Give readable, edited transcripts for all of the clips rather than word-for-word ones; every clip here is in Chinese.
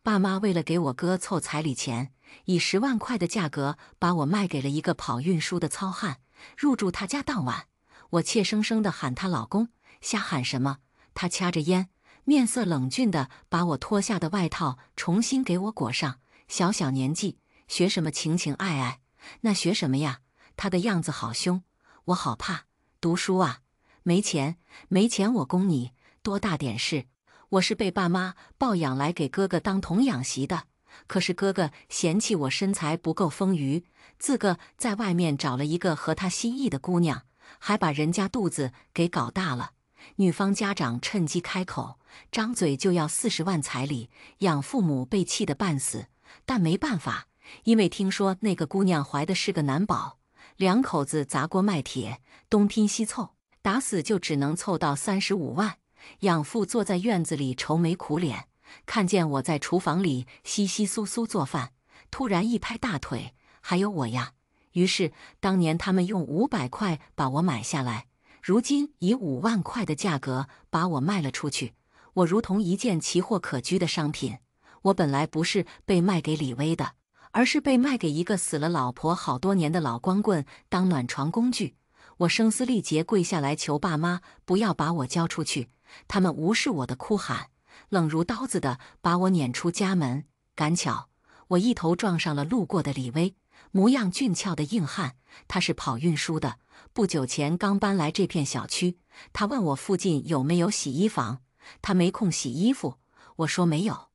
爸妈为了给我哥凑彩礼钱，以10万块的价格把我卖给了一个跑运输的糙汉。入住他家当晚，我怯生生地喊他老公，瞎喊什么？他掐着烟，面色冷峻地把我脱下的外套重新给我裹上。小小年纪，学什么情情爱爱？那学什么呀？他的样子好凶，我好怕。读书啊，没钱，没钱，我供你，多大点事？我是被爸妈抱养来给哥哥当童养媳的，可是哥哥嫌弃我身材不够丰腴，自个在外面找了一个合他心意的姑娘，还把人家肚子给搞大了。女方家长趁机开口，张嘴就要40万彩礼，养父母被气得半死，但没办法，因为听说那个姑娘怀的是个男宝，两口子砸锅卖铁，东拼西凑，打死就只能凑到35万。养父坐在院子里愁眉苦脸，看见我在厨房里窸窸窣窣做饭，突然一拍大腿：“还有我呀！”于是当年他们用500块把我买下来，如今以5万块的价格把我卖了出去。我如同一件奇货可居的商品。我本来不是被卖给李薇的，而是被卖给一个死了老婆好多年的老光棍当暖床工具。我声嘶力竭跪下来求爸妈不要把我交出去，他们无视我的哭喊，冷如刀子的把我撵出家门。赶巧我一头撞上了路过的李薇，模样俊俏的硬汉，他是跑运输的，不久前刚搬来这片小区。他问我附近有没有洗衣房，他没空洗衣服，我说没有。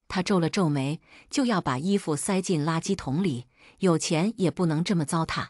他皱了皱眉，就要把衣服塞进垃圾桶里，有钱也不能这么糟蹋。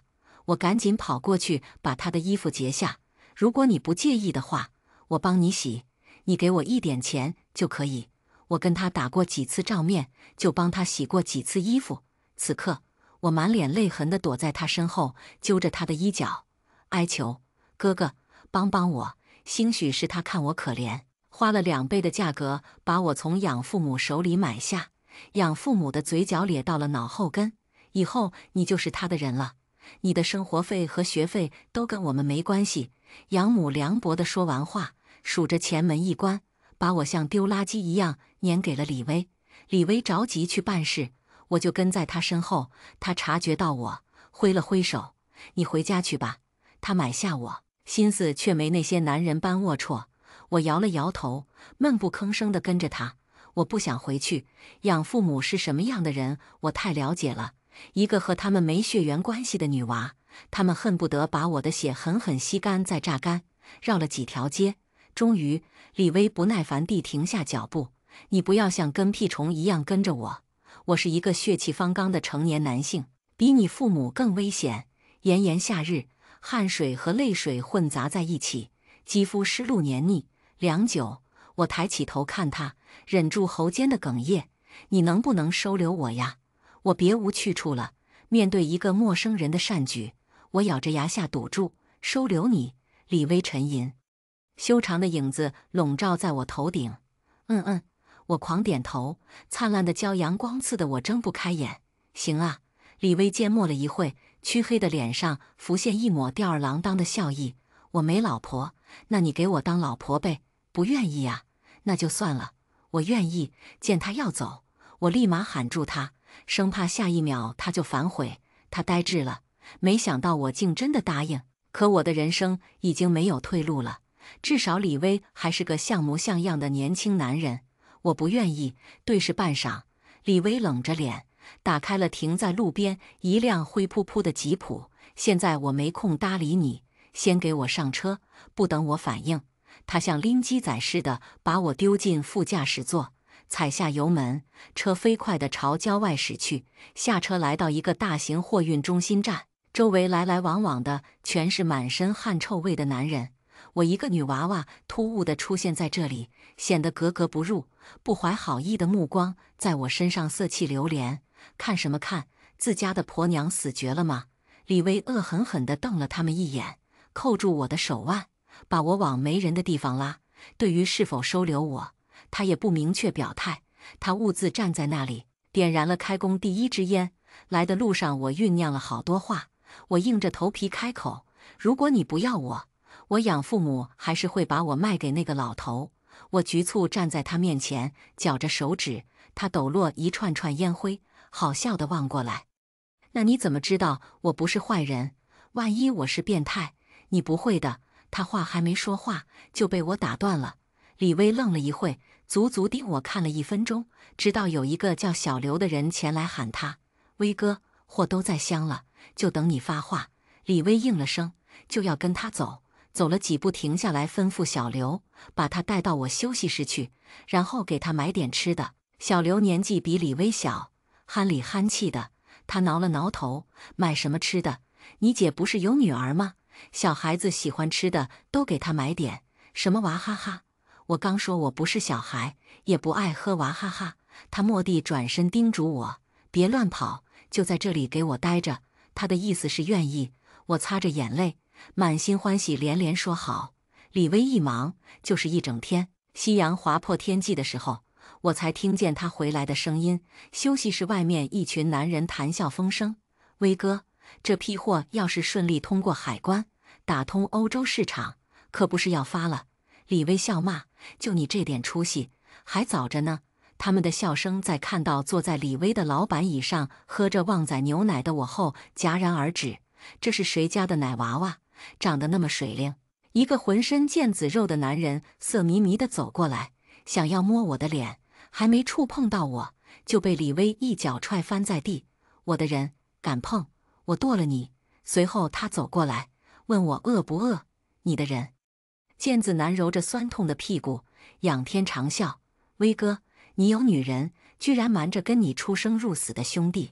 我赶紧跑过去把他的衣服截下，如果你不介意的话，我帮你洗，你给我一点钱就可以。我跟他打过几次照面，就帮他洗过几次衣服。此刻我满脸泪痕地躲在他身后，揪着他的衣角，哀求：“哥哥，帮帮我！”兴许是他看我可怜，花了2倍的价格把我从养父母手里买下。养父母的嘴角咧到了脑后根：“以后你就是他的人了，你的生活费和学费都跟我们没关系。”养母凉薄地说完话，数着前门一关，把我像丢垃圾一样撵给了李薇。李薇着急去办事，我就跟在他身后。他察觉到我，挥了挥手：“你回家去吧。”他买下我，心思却没那些男人般龌龊。我摇了摇头，闷不吭声地跟着他。我不想回去，养父母是什么样的人，我太了解了。一个和他们没血缘关系的女娃，他们恨不得把我的血狠狠吸干再榨干。绕了几条街，终于李薇不耐烦地停下脚步：“你不要像跟屁虫一样跟着我，我是一个血气方刚的成年男性，比你父母更危险。”炎炎夏日，汗水和泪水混杂在一起，肌肤湿漉黏腻。良久，我抬起头看他，忍住喉间的哽咽：“你能不能收留我呀？我别无去处了。”面对一个陌生人的善举，我咬着牙下赌注：“收留你。”李薇沉吟，修长的影子笼罩在我头顶。我狂点头。灿烂的骄阳光刺得我睁不开眼。行啊。李薇缄默了一会，黢黑的脸上浮现一抹吊儿郎当的笑意：“我没老婆，那你给我当老婆呗？”“不愿意呀。”“那就算了。”“我愿意。”见他要走，我立马喊住他，生怕下一秒他就反悔。他呆滞了，没想到我竟真的答应。可我的人生已经没有退路了，至少李薇还是个像模像样的年轻男人。我不愿意。对视半晌，李薇冷着脸打开了停在路边一辆灰扑扑的吉普。“现在我没空搭理你，先给我上车。”不等我反应，他像拎鸡仔似的把我丢进副驾驶座，踩下油门，车飞快地朝郊外驶去。下车来到一个大型货运中心站，周围来来往往的全是满身汗臭味的男人。我一个女娃娃突兀地出现在这里，显得格格不入。不怀好意的目光在我身上色气流连。看什么看？自家的婆娘死绝了吗？李薇恶狠狠地瞪了他们一眼，扣住我的手腕，把我往没人的地方拉。对于是否收留我，他也不明确表态。他兀自站在那里，点燃了开工第一支烟。来的路上我酝酿了好多话，我硬着头皮开口：“如果你不要我，我养父母还是会把我卖给那个老头。”我局促站在他面前，绞着手指，他抖落一串串烟灰，好笑地望过来。那你怎么知道我不是坏人？万一我是变态？你不会的。他话还没说话，就被我打断了。李薇愣了一会，足足盯我看了1分钟，直到有一个叫小刘的人前来喊他：“威哥，货都在箱了，就等你发话。”李薇应了声，就要跟他走。走了几步，停下来吩咐小刘把他带到我休息室去，然后给他买点吃的。小刘年纪比李薇小，憨里憨气的。他挠了挠头，买什么吃的？你姐不是有女儿吗？小孩子喜欢吃的都给他买点。什么娃哈哈？我刚说我不是小孩，也不爱喝娃哈哈。他蓦地转身叮嘱我，别乱跑，就在这里给我待着。他的意思是愿意。我擦着眼泪，满心欢喜，连连说好。李薇一忙就是一整天，夕阳划破天际的时候，我才听见他回来的声音。休息室外面一群男人谈笑风生。威哥，这批货要是顺利通过海关，打通欧洲市场，可不是要发了。李薇笑骂：“就你这点出息，还早着呢。”他们的笑声在看到坐在李薇的老板椅上喝着旺仔牛奶的我后戛然而止。这是谁家的奶娃娃？长得那么水灵。一个浑身腱子肉的男人色迷迷地走过来，想要摸我的脸，还没触碰到我，就被李薇一脚踹翻在地。我的人，敢碰，我剁了你！随后他走过来，问我饿不饿。你的人。腱子男揉着酸痛的屁股，仰天长啸：“威哥，你有女人，居然瞒着跟你出生入死的兄弟，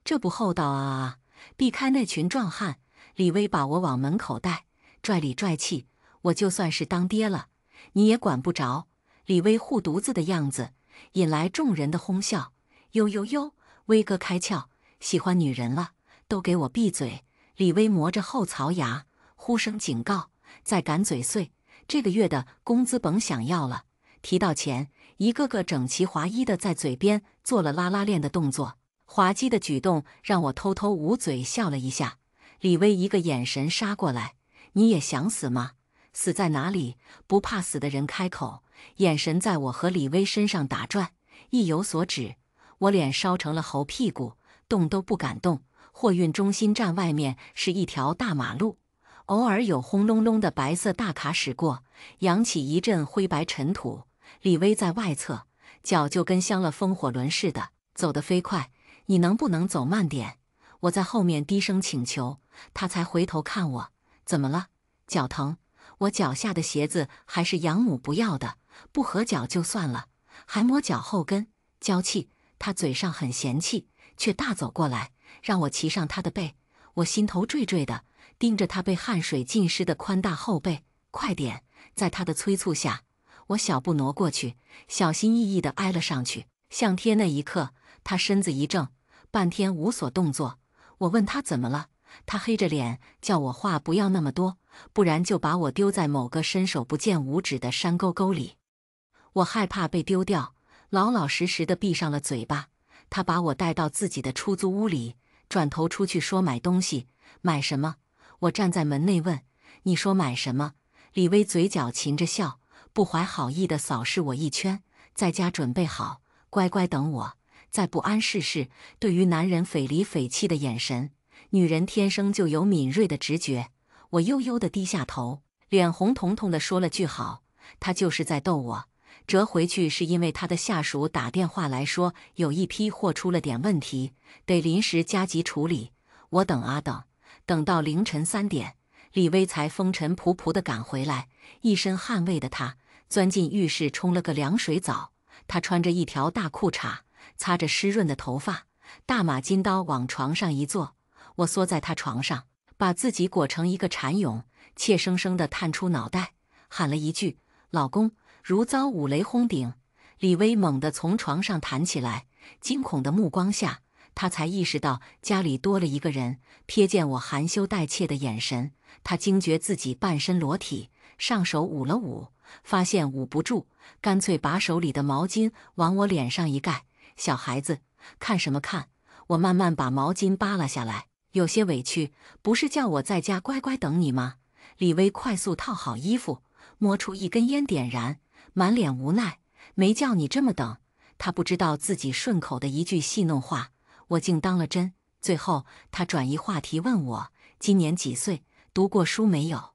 这不厚道啊！”避开那群壮汉，李薇把我往门口带，拽里拽气。我就算是当爹了，你也管不着。李薇护犊子的样子引来众人的哄笑。呦呦呦，威哥开窍，喜欢女人了，都给我闭嘴！李薇磨着后槽牙，呼声警告：再敢嘴碎，这个月的工资甭想要了。提到钱，一个个整齐划一的在嘴边做了拉拉链的动作。滑稽的举动让我偷偷捂嘴笑了一下。李薇一个眼神杀过来：“你也想死吗？死在哪里？”不怕死的人开口，眼神在我和李薇身上打转，意有所指。我脸烧成了猴屁股，动都不敢动。货运中心站外面是一条大马路，偶尔有轰隆隆的白色大卡驶过，扬起一阵灰白尘土。李薇在外侧，脚就跟镶了风火轮似的，走得飞快。你能不能走慢点？我在后面低声请求，他才回头看我。怎么了？脚疼？我脚下的鞋子还是养母不要的，不合脚就算了，还摸脚后跟，娇气。他嘴上很嫌弃，却大走过来，让我骑上他的背。我心头惴惴的，盯着他被汗水浸湿的宽大后背。快点！在他的催促下，我小步挪过去，小心翼翼地挨了上去。相贴那一刻，他身子一怔，半天无所动作。我问他怎么了，他黑着脸叫我话不要那么多，不然就把我丢在某个伸手不见五指的山沟沟里。我害怕被丢掉，老老实实的闭上了嘴巴。他把我带到自己的出租屋里，转头出去说买东西。买什么？我站在门内问。你说买什么？李薇嘴角噙着笑，不怀好意地扫视我一圈。在家准备好，乖乖等我。再不谙世事，对于男人匪里匪气的眼神，女人天生就有敏锐的直觉。我悠悠地低下头，脸红彤彤地说了句好。他就是在逗我。折回去是因为他的下属打电话来说，有一批货出了点问题，得临时加急处理。我等啊等，等到凌晨3点，李薇才风尘仆仆地赶回来。一身汗味的她钻进浴室冲了个凉水澡。她穿着一条大裤衩，擦着湿润的头发，大马金刀往床上一坐。我缩在她床上，把自己裹成一个蚕蛹，怯生生地探出脑袋，喊了一句：“老公！”如遭五雷轰顶，李薇猛地从床上弹起来，惊恐的目光下，她才意识到家里多了一个人。瞥见我含羞带怯的眼神，她惊觉自己半身裸体，上手捂了捂，发现捂不住，干脆把手里的毛巾往我脸上一盖。小孩子，看什么看？我慢慢把毛巾扒拉下来，有些委屈。不是叫我在家乖乖等你吗？李薇快速套好衣服，摸出一根烟点燃，满脸无奈。没叫你这么等。他不知道自己顺口的一句戏弄话，我竟当了真。最后，他转移话题问我今年几岁，读过书没有。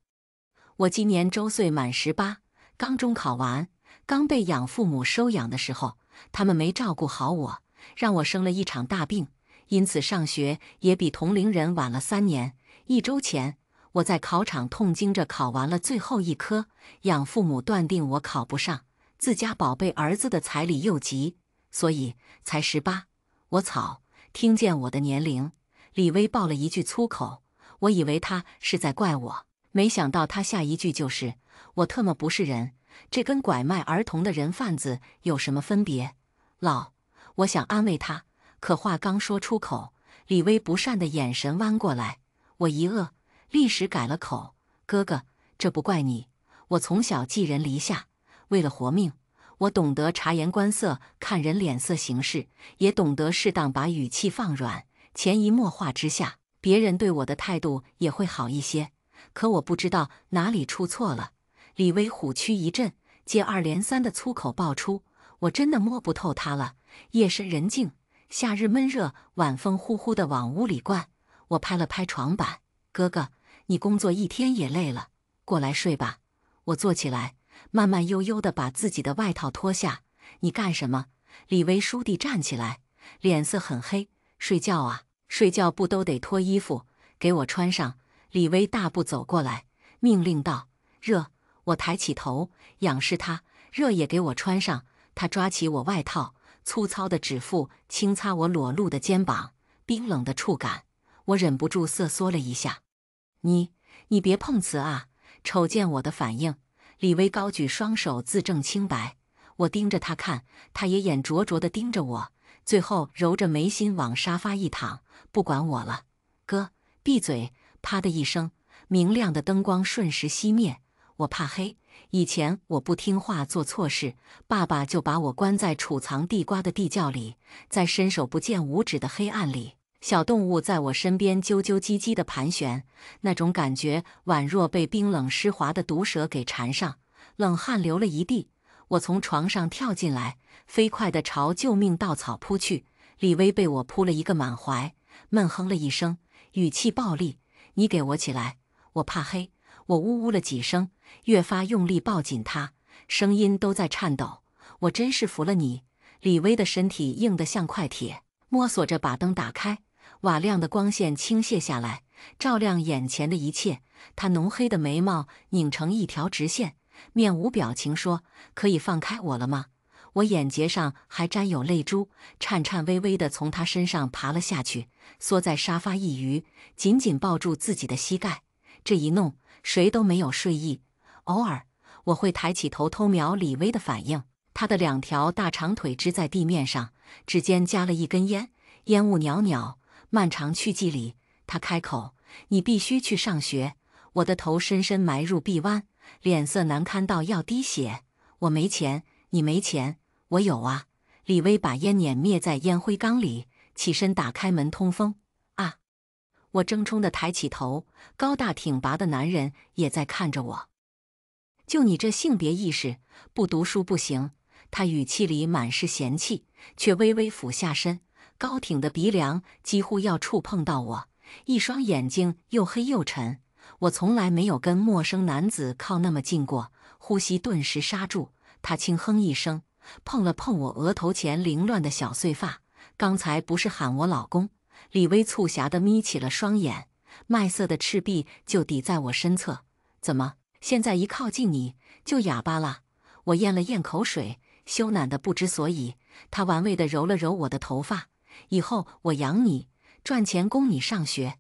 我今年周岁满18，刚中考完，刚被养父母收养的时候，他们没照顾好我，让我生了一场大病，因此上学也比同龄人晚了3年。1周前，我在考场痛经着考完了最后一科，养父母断定我考不上，自家宝贝儿子的彩礼又急，所以才18。我操！听见我的年龄，李薇爆了一句粗口，我以为他是在怪我，没想到他下一句就是我特么不是人，这跟拐卖儿童的人贩子有什么分别？老，我想安慰他，可话刚说出口，李薇不善的眼神弯过来，我一愕，立时改了口，哥哥，这不怪你，我从小寄人篱下，为了活命，我懂得察言观色，看人脸色行事，也懂得适当把语气放软，潜移默化之下，别人对我的态度也会好一些。可我不知道哪里出错了。李薇虎躯一震，接二连三的粗口爆出，我真的摸不透他了。夜深人静，夏日闷热，晚风呼呼的往屋里灌。我拍了拍床板，哥哥，你工作一天也累了，过来睡吧。我坐起来，慢慢悠悠地把自己的外套脱下。你干什么？李薇倏地站起来，脸色很黑。睡觉啊，睡觉不都得脱衣服？给我穿上。李薇大步走过来，命令道：热。我抬起头，仰视他，热也给我穿上。他抓起我外套，粗糙的指腹轻擦我裸露的肩膀，冰冷的触感，我忍不住瑟缩了一下。你别碰瓷啊！瞅见我的反应，李薇高举双手自证清白。我盯着他看，他也眼灼灼地盯着我，最后揉着眉心往沙发一躺，不管我了。哥，闭嘴！啪的一声，明亮的灯光瞬时熄灭。我怕黑，以前我不听话做错事，爸爸就把我关在储藏地瓜的地窖里，在伸手不见五指的黑暗里，小动物在我身边啾啾唧唧地盘旋，那种感觉宛若被冰冷湿滑的毒蛇给缠上，冷汗流了一地。我从床上跳进来，飞快地朝救命稻草扑去。李薇被我扑了一个满怀，闷哼了一声，语气暴戾：你给我起来！我怕黑。我呜呜了几声，越发用力抱紧他，声音都在颤抖。我真是服了你！李薇的身体硬得像块铁，摸索着把灯打开，瓦亮的光线倾泻下来，照亮眼前的一切。她浓黑的眉毛拧成一条直线，面无表情说：可以放开我了吗？我眼睫上还沾有泪珠，颤颤巍巍地从他身上爬了下去，缩在沙发一隅，紧紧抱住自己的膝盖。这一弄，谁都没有睡意。偶尔，我会抬起头偷瞄李薇的反应。她的2条大长腿支在地面上，指尖夹了一根烟，烟雾袅袅。漫长去寂里，她开口：你必须去上学。我的头深深埋入臂弯，脸色难堪到要滴血。我没钱，你没钱，我有啊。李薇把烟碾灭在烟灰缸里，起身打开门通风。啊！我怔忡地抬起头，高大挺拔的男人也在看着我。就你这性别意识，不读书不行。他语气里满是嫌弃，却微微俯下身，高挺的鼻梁几乎要触碰到我，一双眼睛又黑又沉。我从来没有跟陌生男子靠那么近过，呼吸顿时刹住。他轻哼一声，碰了碰我额头前凌乱的小碎发。刚才不是喊我老公？李薇促狭地眯起了双眼，麦色的赤壁就抵在我身侧。怎么，现在一靠近你就哑巴了？我咽了咽口水，羞赧的不知所以。他玩味地揉了揉我的头发。以后我养你，赚钱供你上学。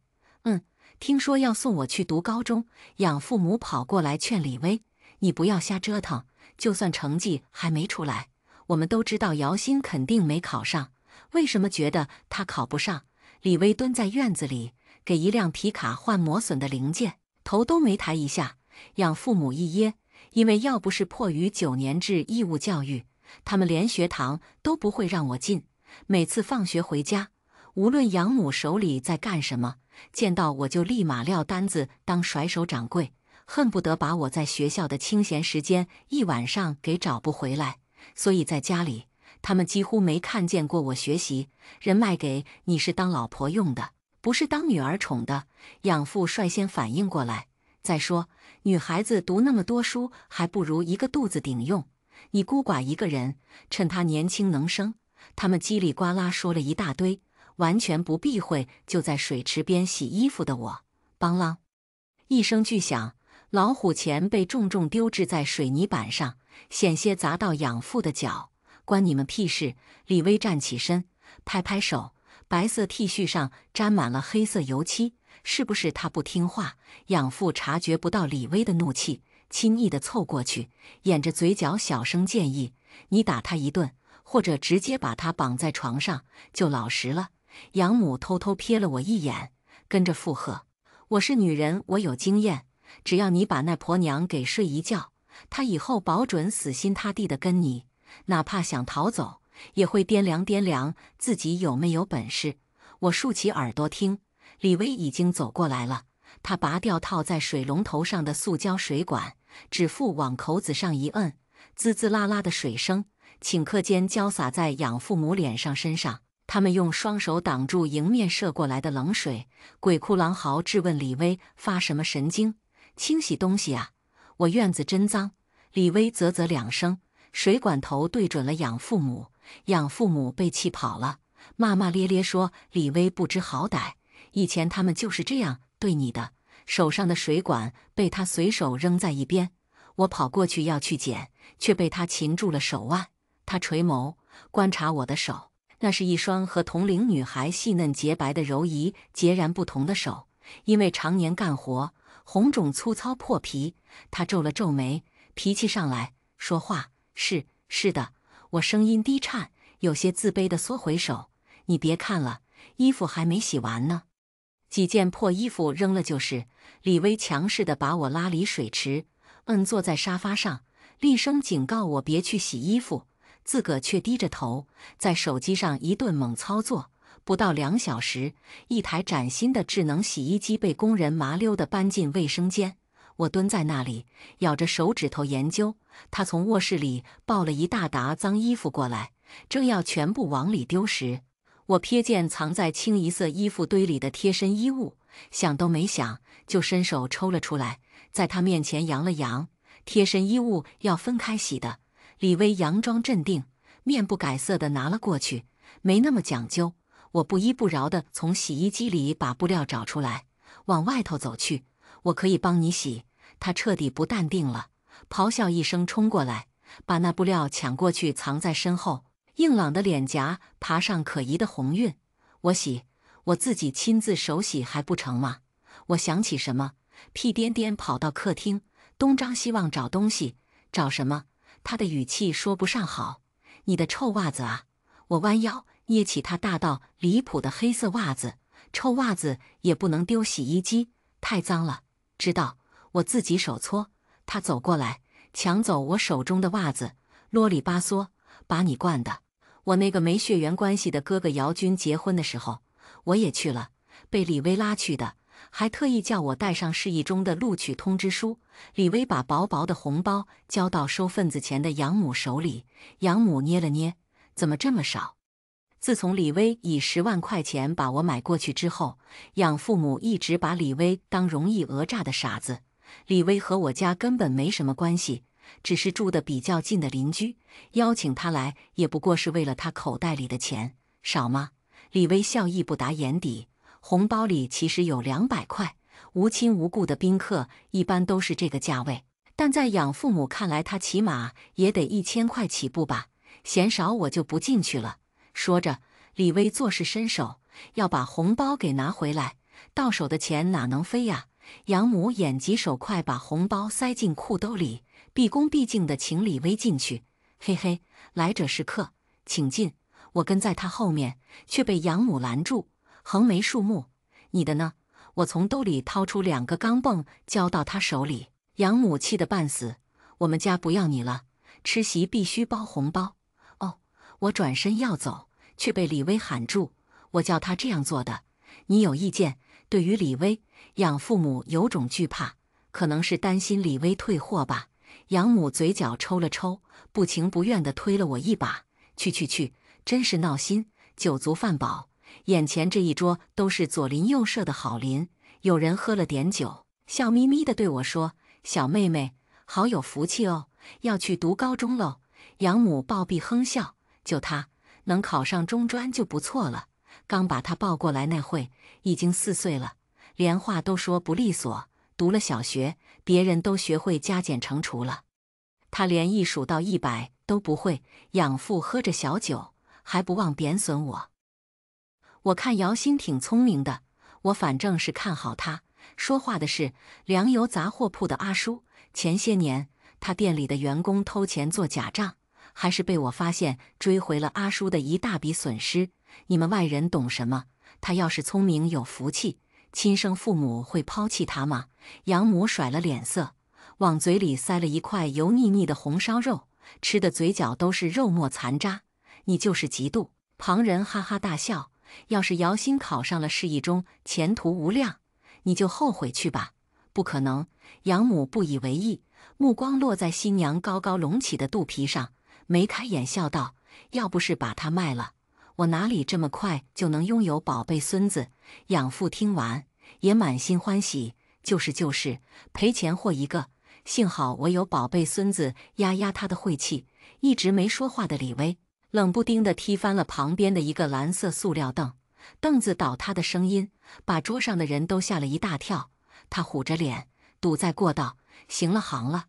听说要送我去读高中，养父母跑过来劝李薇：你不要瞎折腾，就算成绩还没出来，我们都知道姚鑫肯定没考上，为什么觉得他考不上？李薇蹲在院子里，给一辆皮卡换磨损的零件，头都没抬一下。养父母一噎，因为要不是迫于9年制义务教育，他们连学堂都不会让我进。每次放学回家，无论养母手里在干什么，见到我就立马撂单子当甩手掌柜，恨不得把我在学校的清闲时间一晚上给找不回来。所以在家里，他们几乎没看见过我学习。人卖给你是当老婆用的，不是当女儿宠的。养父率先反应过来。再说，女孩子读那么多书，还不如一个肚子顶用。你孤寡一个人，趁她年轻能生。他们叽里呱啦说了一大堆，完全不避讳就在水池边洗衣服的我。邦啷一声巨响，老虎钳被重重丢掷在水泥板上，险些砸到养父的脚。关你们屁事！李薇站起身，拍拍手，白色 T 恤上沾满了黑色油漆，是不是他不听话？养父察觉不到李薇的怒气，轻易地凑过去，掩着嘴角小声建议：“你打他一顿，或者直接把他绑在床上，就老实了。”养母偷偷瞥了我一眼，跟着附和：“我是女人，我有经验。只要你把那婆娘给睡一觉，她以后保准死心塌地的跟你。哪怕想逃走，也会掂量掂量自己有没有本事。”我竖起耳朵听，李薇已经走过来了。她拔掉套在水龙头上的塑胶水管，指腹往口子上一摁，滋滋啦啦的水声顷刻间浇洒在养父母脸上身上。他们用双手挡住迎面射过来的冷水，鬼哭狼嚎质问李薇发什么神经，清洗东西啊！我院子真脏。李薇啧啧两声，水管头对准了养父母。养父母被气跑了，骂骂咧咧说李薇不知好歹，以前他们就是这样对你的。手上的水管被他随手扔在一边，我跑过去要去捡，却被他擒住了手腕。他垂眸观察我的手，那是一双和同龄女孩细嫩洁白的柔仪截然不同的手，因为常年干活，红肿粗糙破皮。他皱了皱眉，脾气上来，说话：“是的。”我声音低颤，有些自卑地缩回手：“你别看了，衣服还没洗完呢。”几件破衣服扔了就是。李薇强势地把我拉离水池，摁坐在沙发上，厉声警告我别去洗衣服，自个却低着头，在手机上一顿猛操作。不到2小时，一台崭新的智能洗衣机被工人麻溜地搬进卫生间。我蹲在那里，咬着手指头研究。他从卧室里抱了一大沓脏衣服过来，正要全部往里丢时，我瞥见藏在清一色衣服堆里的贴身衣物，想都没想就伸手抽了出来，在他面前扬了扬。贴身衣物要分开洗的。李薇佯装镇定，面不改色地拿了过去，没那么讲究。我不依不饶地从洗衣机里把布料找出来，往外头走去：“我可以帮你洗。”他彻底不淡定了，咆哮一声冲过来，把那布料抢过去藏在身后，硬朗的脸颊爬上可疑的红晕。“我洗，我自己亲自手洗还不成吗？”我想起什么，屁颠颠跑到客厅，东张西望找东西。“找什么？”他的语气说不上好。“你的臭袜子啊！”我弯腰捏起他大到离谱的黑色袜子。臭袜子也不能丢洗衣机，太脏了。知道，我自己手搓。他走过来，抢走我手中的袜子，啰里吧嗦：“把你惯的。我那个没血缘关系的哥哥姚军结婚的时候，我也去了，被李薇拉去的，还特意叫我带上市役中的录取通知书。”李薇把薄薄的红包交到收份子钱的养母手里，养母捏了捏：“怎么这么少？”自从李薇以10万块钱把我买过去之后，养父母一直把李薇当容易讹诈的傻子。李薇和我家根本没什么关系，只是住得比较近的邻居，邀请她来也不过是为了她口袋里的钱。少吗？李薇笑意不达眼底，红包里其实有200块，无亲无故的宾客一般都是这个价位，但在养父母看来，他起码也得1000块起步吧，嫌少我就不进去了。说着，李薇作势伸手要把红包给拿回来，到手的钱哪能飞呀？养母眼疾手快把红包塞进裤兜里，毕恭毕敬地请李薇进去。“嘿嘿，来者是客，请进。”我跟在他后面，却被养母拦住，横眉竖目：“你的呢？”我从兜里掏出2个钢镚交到他手里。养母气得半死：“我们家不要你了，吃席必须包红包。”哦，我转身要走，却被李薇喊住：“我叫他这样做的，你有意见？”对于李薇，养父母有种惧怕，可能是担心李薇退货吧。养母嘴角抽了抽，不情不愿地推了我一把：“去，真是闹心！酒足饭饱，眼前这一桌都是左邻右舍的好邻，有人喝了点酒，笑眯眯地对我说：“小妹妹，好有福气哦，要去读高中喽。”养母抱臂哼笑：“就她能考上中专就不错了。刚把她抱过来那会，已经4岁了，连话都说不利索。读了小学，别人都学会加减乘除了，她连1数到100都不会。养父喝着小酒，还不忘贬损我。我看姚鑫挺聪明的，我反正是看好他。说话的是粮油杂货铺的阿叔，前些年他店里的员工偷钱做假账，还是被我发现，追回了阿叔的一大笔损失。你们外人懂什么？他要是聪明有福气，亲生父母会抛弃他吗？养母甩了脸色，往嘴里塞了一块油腻腻的红烧肉，吃的嘴角都是肉末残渣。你就是嫉妒。旁人哈哈大笑。要是姚鑫考上了市一中，前途无量，你就后悔去吧。不可能。养母不以为意，目光落在新娘高高隆起的肚皮上，眉开眼笑道：“要不是把它卖了，我哪里这么快就能拥有宝贝孙子？”养父听完也满心欢喜，就是，赔钱货一个。幸好我有宝贝孙子压压他的晦气。一直没说话的李薇冷不丁地踢翻了旁边的一个蓝色塑料凳，凳子倒塌的声音把桌上的人都吓了一大跳。他虎着脸堵在过道：“行了行了，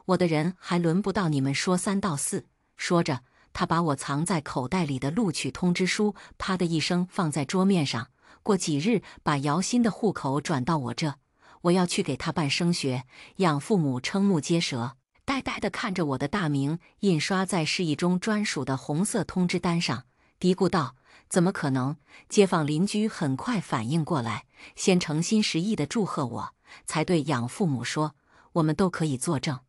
我的人还轮不到你们说3道4。”说着，他把我藏在口袋里的录取通知书啪的一声放在桌面上。过几日把姚鑫的户口转到我这，我要去给他办升学。养父母瞠目结舌，呆呆地看着我的大名印刷在市一中专属的红色通知单上，嘀咕道：“怎么可能？”街坊邻居很快反应过来，先诚心实意地祝贺我，才对养父母说：“我们都可以作证，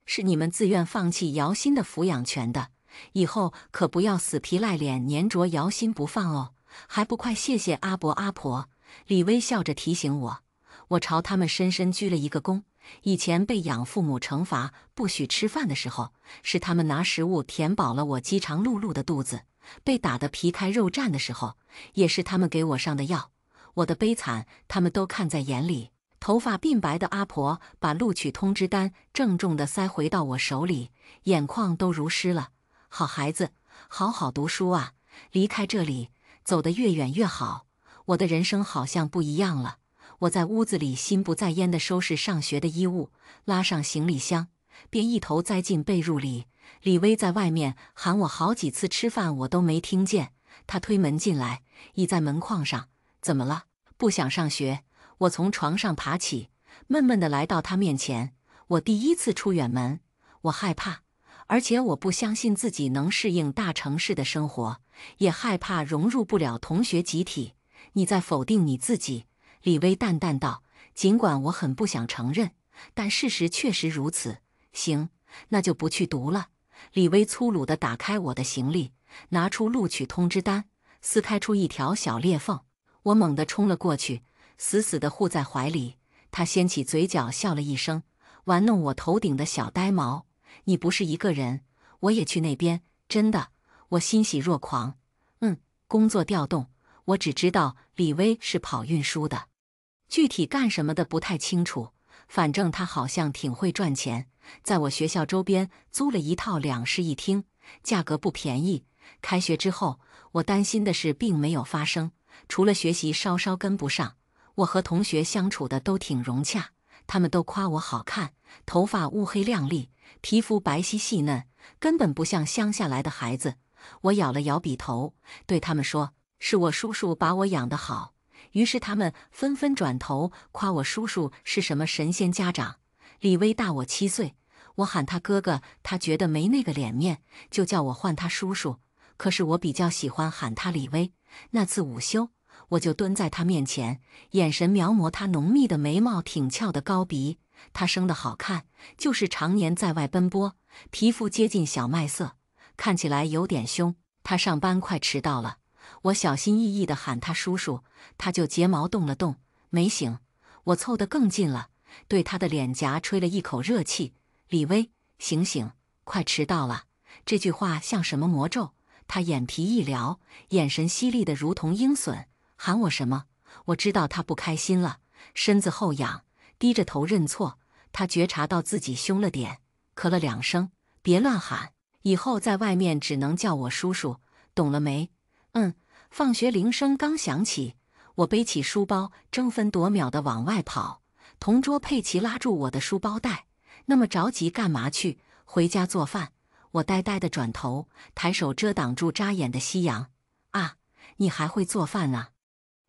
是你们自愿放弃姚鑫的抚养权的，以后可不要死皮赖脸粘着姚鑫不放哦，还不快谢谢阿伯阿婆！”李薇笑着提醒我，我朝他们深深鞠了一个躬。以前被养父母惩罚不许吃饭的时候，是他们拿食物填饱了我饥肠辘辘的肚子；被打得皮开肉绽的时候，也是他们给我上的药。我的悲惨，他们都看在眼里。头发鬓白的阿婆把录取通知单郑重地塞回到我手里，眼眶都如湿了。好孩子，好好读书啊！离开这里，走得越远越好。我的人生好像不一样了。我在屋子里心不在焉地收拾上学的衣物，拉上行李箱，便一头栽进被褥里。李薇在外面喊我好几次吃饭，我都没听见。她推门进来，倚在门框上：“怎么了？不想上学？”我从床上爬起，闷闷地来到她面前。我第一次出远门，我害怕，而且我不相信自己能适应大城市的生活，也害怕融入不了同学集体。你在否定你自己。李薇淡淡道，尽管我很不想承认，但事实确实如此。行，那就不去读了。李薇粗鲁地打开我的行李，拿出录取通知单，撕开出一条小裂缝。我猛地冲了过去，死死地护在怀里。她掀起嘴角笑了一声，玩弄我头顶的小呆毛。你不是一个人，我也去那边，真的。我欣喜若狂。工作调动，我只知道李薇是跑运输的。具体干什么的不太清楚，反正他好像挺会赚钱，在我学校周边租了一套2室1厅，价格不便宜。开学之后，我担心的事并没有发生，除了学习稍稍跟不上，我和同学相处的都挺融洽，他们都夸我好看，头发乌黑亮丽，皮肤白皙细嫩，根本不像乡下来的孩子。我摇了摇笔头，对他们说：“是我叔叔把我养得好。”于是他们纷纷转头夸我叔叔是什么神仙家长。李薇大我7岁，我喊他哥哥，他觉得没那个脸面，就叫我唤他叔叔。可是我比较喜欢喊他李薇。那次午休，我就蹲在他面前，眼神描摹他浓密的眉毛、挺翘的高鼻。他生得好看，就是常年在外奔波，皮肤接近小麦色，看起来有点凶。他上班快迟到了，我小心翼翼地喊他叔叔，他就睫毛动了动，没醒。我凑得更近了，对他的脸颊吹了一口热气：“李薇，醒醒，快迟到了。”这句话像什么魔咒，他眼皮一撩，眼神犀利得如同鹰隼，喊我什么？我知道他不开心了，身子后仰，低着头认错。他觉察到自己凶了点，咳了2声，别乱喊，以后在外面只能叫我叔叔，懂了没？放学铃声刚响起，我背起书包，争分夺秒地往外跑。同桌佩奇拉住我的书包带，那么着急干嘛去？回家做饭。我呆呆地转头，抬手遮挡住扎眼的夕阳。啊，你还会做饭呢？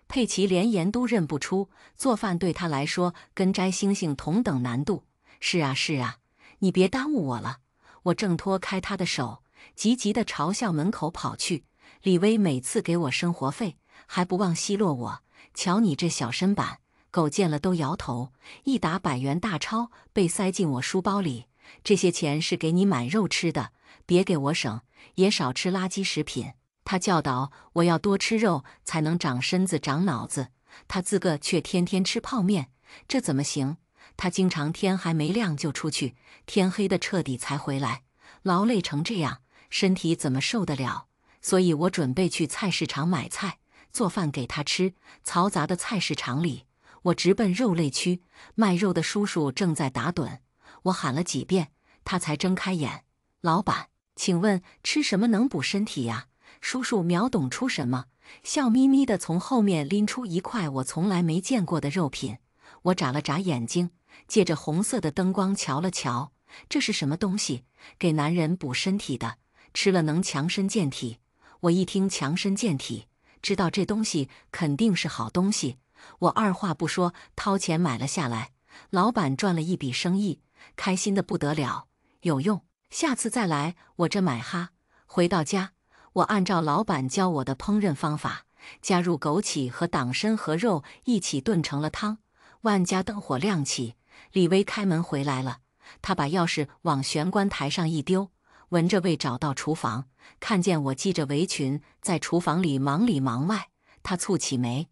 佩奇连言都认不出，做饭对他来说跟摘星星同等难度。是啊，是啊，你别耽误我了。我挣脱开他的手，急急地朝校门口跑去。李薇每次给我生活费，还不忘奚落我。瞧你这小身板，狗见了都摇头。一沓100元大钞被塞进我书包里，这些钱是给你买肉吃的，别给我省，也少吃垃圾食品。他教导我要多吃肉才能长身子长脑子，他自个却天天吃泡面，这怎么行？他经常天还没亮就出去，天黑的彻底才回来，劳累成这样，身体怎么受得了？所以我准备去菜市场买菜，做饭给他吃。嘈杂的菜市场里，我直奔肉类区，卖肉的叔叔正在打盹。我喊了几遍，他才睁开眼。老板，请问吃什么能补身体呀？叔叔秒懂出什么，笑眯眯地从后面拎出一块我从来没见过的肉品。我眨了眨眼睛，借着红色的灯光瞧了瞧，这是什么东西？给男人补身体的，吃了能强身健体。我一听强身健体，知道这东西肯定是好东西。我二话不说，掏钱买了下来。老板赚了一笔生意，开心的不得了。有用，下次再来我这买哈。回到家，我按照老板教我的烹饪方法，加入枸杞和党参和肉一起炖成了汤。万家灯火亮起，李薇开门回来了。他把钥匙往玄关台上一丢，闻着味找到厨房，看见我系着围裙在厨房里忙里忙外，他蹙起眉。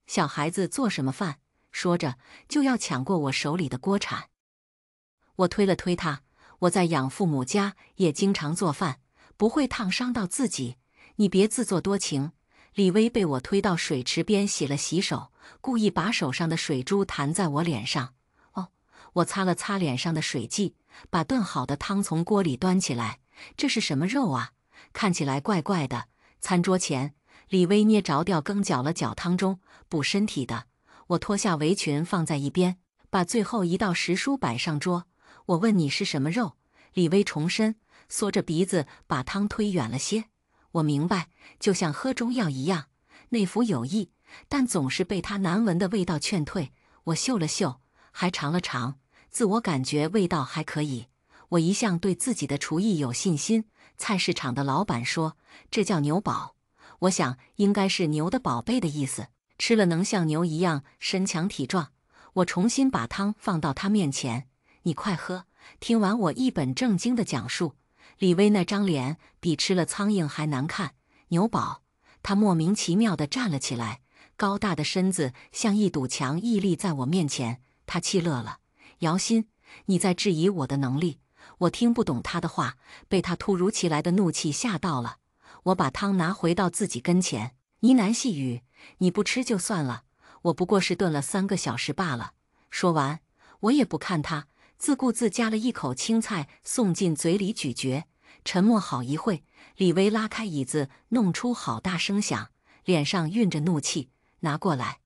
小孩子做什么饭？说着就要抢过我手里的锅铲。我推了推他，我在养父母家也经常做饭，不会烫伤到自己，你别自作多情。李薇被我推到水池边洗了洗手，故意把手上的水珠弹在我脸上。我擦了擦脸上的水迹，把炖好的汤从锅里端起来。这是什么肉啊？看起来怪怪的。餐桌前，李薇捏着吊羹搅了搅汤中，补身体的。我脱下围裙放在一边，把最后一道食蔬摆上桌。我问你是什么肉？李薇重申，缩着鼻子把汤推远了些。我明白，就像喝中药一样，内服有益，但总是被他难闻的味道劝退。我嗅了嗅，还尝了尝，自我感觉味道还可以。我一向对自己的厨艺有信心。菜市场的老板说，这叫牛宝，我想应该是牛的宝贝的意思，吃了能像牛一样身强体壮。我重新把汤放到他面前，你快喝。听完我一本正经的讲述，李薇那张脸比吃了苍蝇还难看。牛宝，他莫名其妙地站了起来，高大的身子像一堵墙屹立在我面前。他气乐了，姚鑫，你在质疑我的能力？我听不懂他的话，被他突如其来的怒气吓到了。我把汤拿回到自己跟前，呢喃细语，你不吃就算了，我不过是炖了3个小时罢了。说完，我也不看他，自顾自夹了一口青菜送进嘴里咀嚼。沉默好一会，李薇拉开椅子，弄出好大声响，脸上蕴着怒气，拿过来。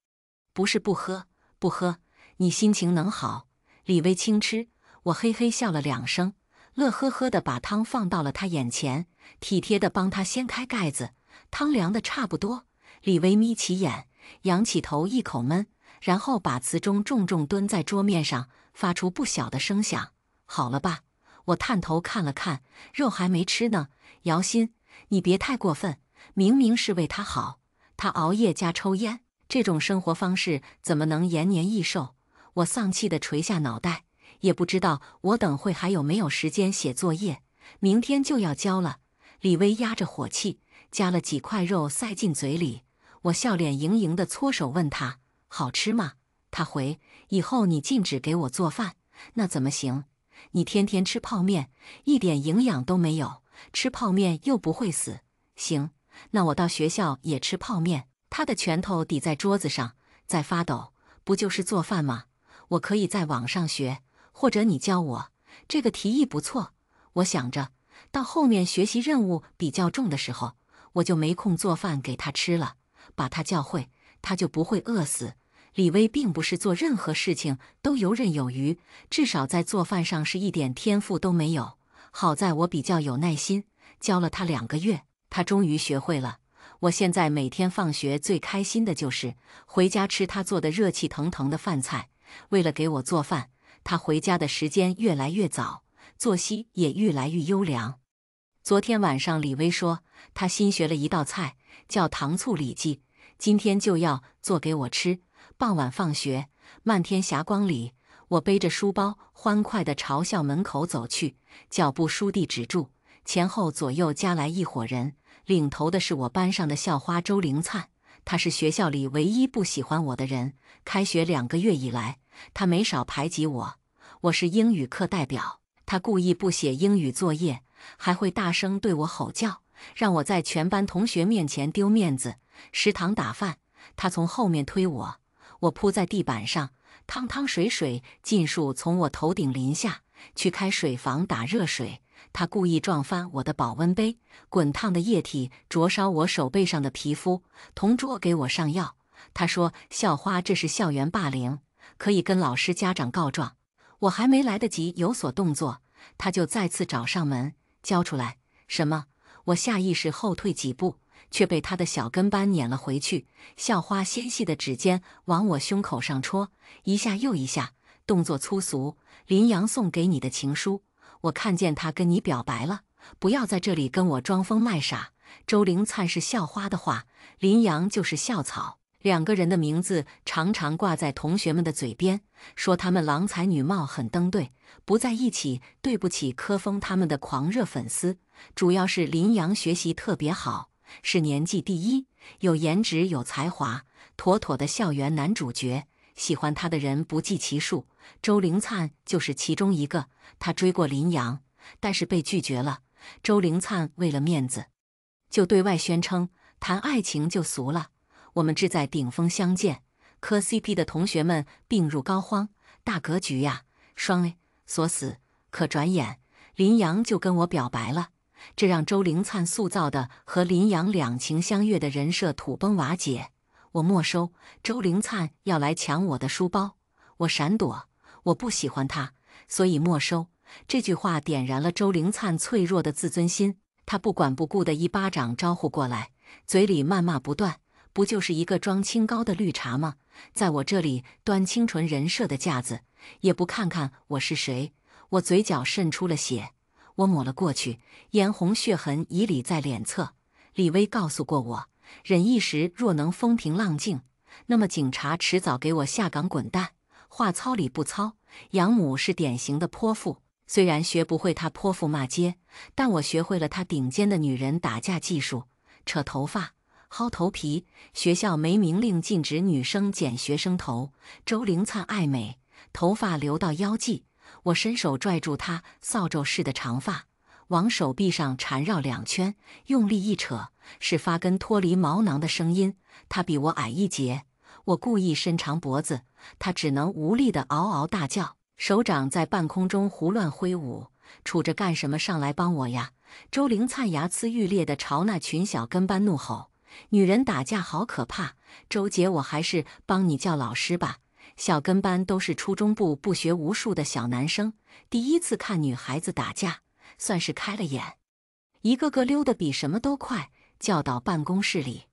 不是不喝，不喝，你心情能好？李薇轻吃。我嘿嘿笑了2声，乐呵呵地把汤放到了他眼前，体贴地帮他掀开盖子。汤凉得差不多，李薇眯起眼，仰起头一口闷，然后把瓷盅重重蹲在桌面上，发出不小的声响。好了吧？我探头看了看，肉还没吃呢。姚鑫，你别太过分，明明是为他好，他熬夜加抽烟，这种生活方式怎么能延年益寿？我丧气地垂下脑袋。也不知道我等会还有没有时间写作业，明天就要交了。李薇压着火气，夹了几块肉塞进嘴里。我笑脸盈盈地搓手问他，好吃吗？他回，以后你禁止给我做饭。那怎么行？你天天吃泡面，一点营养都没有，吃泡面又不会死。行，那我到学校也吃泡面。他的拳头抵在桌子上，在发抖。不就是做饭吗？我可以在网上学，或者你教我。这个提议不错。我想着，到后面学习任务比较重的时候，我就没空做饭给他吃了。把他教会，他就不会饿死。李薇并不是做任何事情都游刃有余，至少在做饭上是一点天赋都没有。好在我比较有耐心，教了他2个月，他终于学会了。我现在每天放学最开心的就是回家吃他做的热气腾腾的饭菜。为了给我做饭，他回家的时间越来越早，作息也越来越优良。昨天晚上李薇说，她新学了一道菜，叫糖醋里脊，今天就要做给我吃。傍晚放学，漫天霞光里，我背着书包欢快地朝校门口走去，脚步倏地止住，前后左右加来一伙人，领头的是我班上的校花周灵灿。她是学校里唯一不喜欢我的人，开学2个月以来，她没少排挤我。我是英语课代表，她故意不写英语作业，还会大声对我吼叫，让我在全班同学面前丢面子。食堂打饭，她从后面推我，我扑在地板上，汤汤水水尽数从我头顶淋下。去开水房打热水，他故意撞翻我的保温杯，滚烫的液体灼烧我手背上的皮肤。同桌给我上药，他说校花这是校园霸凌，可以跟老师家长告状。我还没来得及有所动作，他就再次找上门，交出来。什么？我下意识后退几步，却被他的小跟班撵了回去。校花纤细的指尖往我胸口上戳，一下又一下，动作粗俗。林阳送给你的情书，我看见他跟你表白了，不要在这里跟我装疯卖傻。周灵灿是校花的话，林阳就是校草，2个人的名字常常挂在同学们的嘴边，说他们郎才女貌很登对，不在一起对不起科峰他们的狂热粉丝。主要是林阳学习特别好，是年纪第一，有颜值有才华，妥妥的校园男主角。喜欢他的人不计其数，周灵灿就是其中一个。他追过林阳，但是被拒绝了。周灵灿为了面子，就对外宣称谈爱情就俗了。我们志在顶峰相见，磕 CP 的同学们病入膏肓，大格局呀，双 A 锁死。可转眼林阳就跟我表白了，这让周灵灿塑造的和林阳两情相悦的人设土崩瓦解。我没收，周灵灿要来抢我的书包，我闪躲，我不喜欢他，所以没收。这句话点燃了周灵灿脆弱的自尊心，他不管不顾的一巴掌招呼过来，嘴里谩骂不断，不就是一个装清高的绿茶吗？在我这里端清纯人设的架子，也不看看我是谁。我嘴角渗出了血，我抹了过去，嫣红血痕已理在脸侧。李薇告诉过我，忍一时若能风平浪静，那么警察迟早给我下岗滚蛋。话糙理不糙，养母是典型的泼妇，虽然学不会她泼妇骂街，但我学会了她顶尖的女人打架技术：扯头发、薅头皮。学校没明令禁止女生剪学生头，周灵灿爱美，头发留到腰际，我伸手拽住她扫帚似的长发，往手臂上缠绕2圈，用力一扯，是发根脱离毛囊的声音。他比我矮1截，我故意伸长脖子，他只能无力地嗷嗷大叫，手掌在半空中胡乱挥舞。杵着干什么？上来帮我呀！周灵灿睚眦欲裂地朝那群小跟班怒吼。女人打架好可怕，周姐，我还是帮你叫老师吧。小跟班都是初中部不学无术的小男生，第一次看女孩子打架，算是开了眼。一个个溜得比什么都快，叫到办公室里。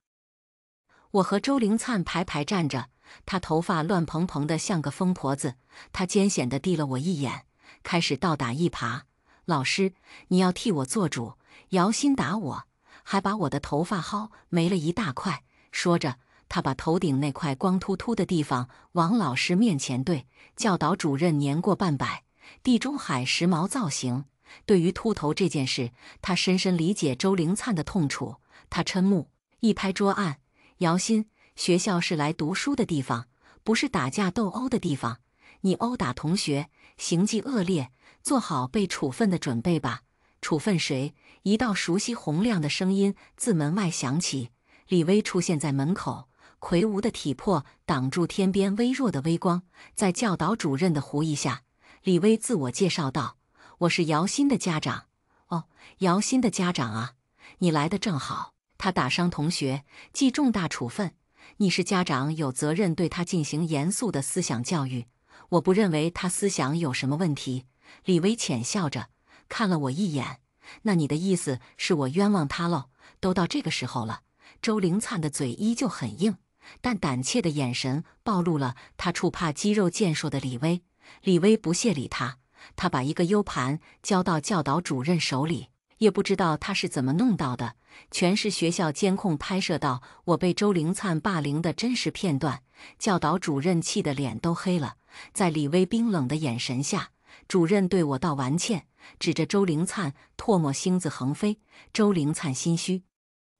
我和周灵灿排排站着，她头发乱蓬蓬的像个疯婆子，她艰险地递了我一眼，开始倒打一耙。老师，你要替我做主，姚鑫打我，还把我的头发薅没了一大块。说着，他把头顶那块光秃秃的地方往老师面前对。教导主任年过半百，地中海时髦造型，对于秃头这件事，他深深理解周灵灿的痛楚。他嗔目，一拍桌案：姚鑫，学校是来读书的地方，不是打架斗殴的地方。你殴打同学，行迹恶劣，做好被处分的准备吧。处分谁？一道熟悉洪亮的声音自门外响起。李薇出现在门口，魁梧的体魄挡住天边微弱的微光。在教导主任的狐疑下，李薇自我介绍道：“我是姚鑫的家长。”“哦，姚鑫的家长啊，你来的正好。他打伤同学，记重大处分。你是家长，有责任对他进行严肃的思想教育。我不认为他思想有什么问题。”李薇浅笑着看了我一眼。“那你的意思是我冤枉他喽？”都到这个时候了，周灵灿的嘴依旧很硬，但胆怯的眼神暴露了他触怕肌肉健硕的李薇。李薇不屑理他，他把一个 U 盘交到教导主任手里，也不知道他是怎么弄到的，全是学校监控拍摄到我被周灵灿霸凌的真实片段。教导主任气得脸都黑了，在李薇冰冷的眼神下，主任对我道完歉，指着周灵灿唾沫星子横飞。周灵灿心虚，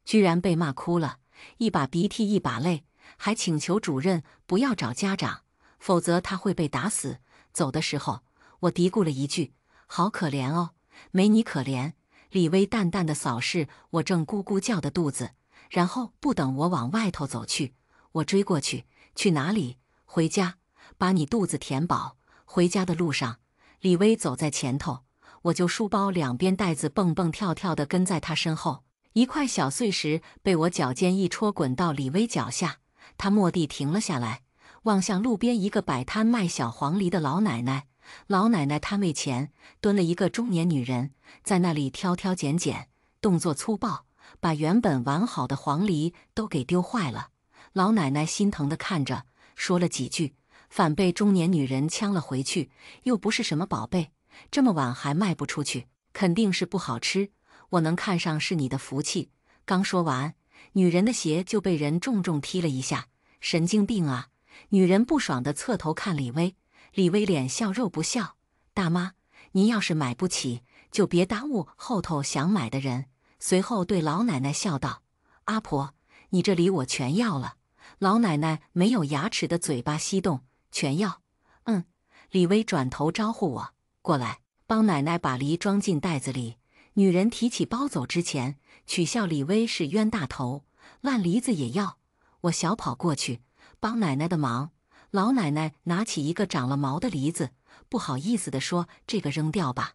居然被骂哭了，一把鼻涕一把泪，还请求主任不要找家长，否则他会被打死。走的时候，我嘀咕了一句：“好可怜哦，没你可怜。”李薇淡淡的扫视我正咕咕叫的肚子，然后不等我往外头走去，我追过去。“去哪里？”“回家，把你肚子填饱。”回家的路上，李薇走在前头，我就书包两边带子蹦蹦跳跳地跟在她身后。一块小碎石被我脚尖一戳，滚到李薇脚下，她蓦地停了下来，望向路边一个摆摊卖小黄梨的老奶奶。老奶奶摊位前蹲了一个中年女人，在那里挑挑拣拣，动作粗暴，把原本完好的黄梨都给丢坏了。老奶奶心疼地看着，说了几句，反被中年女人呛了回去。又不是什么宝贝，这么晚还卖不出去，肯定是不好吃。我能看上是你的福气。刚说完，女人的鞋就被人重重踢了一下。神经病啊！女人不爽地侧头看李薇。李薇脸笑肉不笑：“大妈，您要是买不起，就别耽误后头想买的人。”随后对老奶奶笑道：“阿婆，你这梨我全要了。”老奶奶没有牙齿的嘴巴翕动：“全要？”“嗯。”李薇转头招呼我：“过来，帮奶奶把梨装进袋子里。”女人提起包走之前，取笑李薇是冤大头，烂梨子也要。我小跑过去帮奶奶的忙。老奶奶拿起一个长了毛的梨子，不好意思地说：“这个扔掉吧。”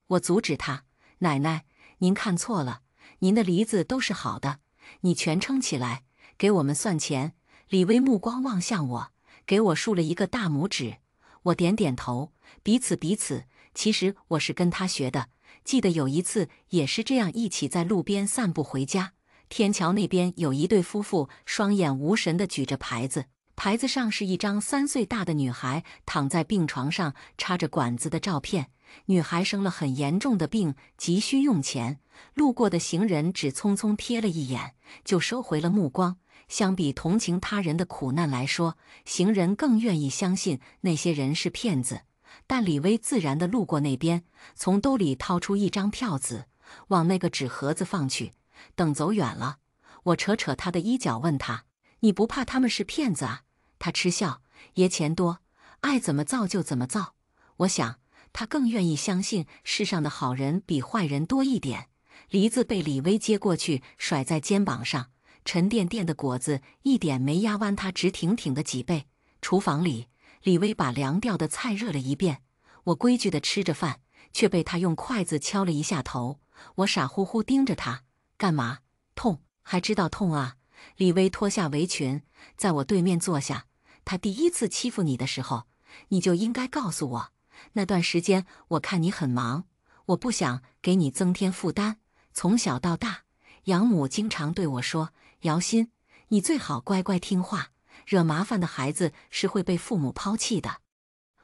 我阻止她：“奶奶，您看错了，您的梨子都是好的，你全称起来，给我们算钱。”李薇目光望向我，给我竖了一个大拇指。我点点头：“彼此彼此。”其实我是跟她学的，记得有一次也是这样，一起在路边散步回家。天桥那边有一对夫妇，双眼无神地举着牌子，牌子上是一张3岁大的女孩躺在病床上插着管子的照片。女孩生了很严重的病，急需用钱。路过的行人只匆匆瞥了一眼，就收回了目光。相比同情他人的苦难来说，行人更愿意相信那些人是骗子。但李薇自然地路过那边，从兜里掏出一张票子，往那个纸盒子放去。等走远了，我扯扯他的衣角，问他：“你不怕他们是骗子啊？”他嗤笑：“爷钱多，爱怎么造就怎么造。”我想，他更愿意相信世上的好人比坏人多一点。梨子被李薇接过去，甩在肩膀上，沉甸甸的果子一点没压弯他直挺挺的脊背。厨房里，李薇把凉掉的菜热了一遍。我规矩地吃着饭，却被他用筷子敲了一下头。我傻乎乎盯着他：“干嘛？痛？还知道痛啊？”李薇脱下围裙，在我对面坐下。他第一次欺负你的时候，你就应该告诉我。那段时间我看你很忙，我不想给你增添负担。从小到大，养母经常对我说：“姚鑫，你最好乖乖听话，惹麻烦的孩子是会被父母抛弃的。”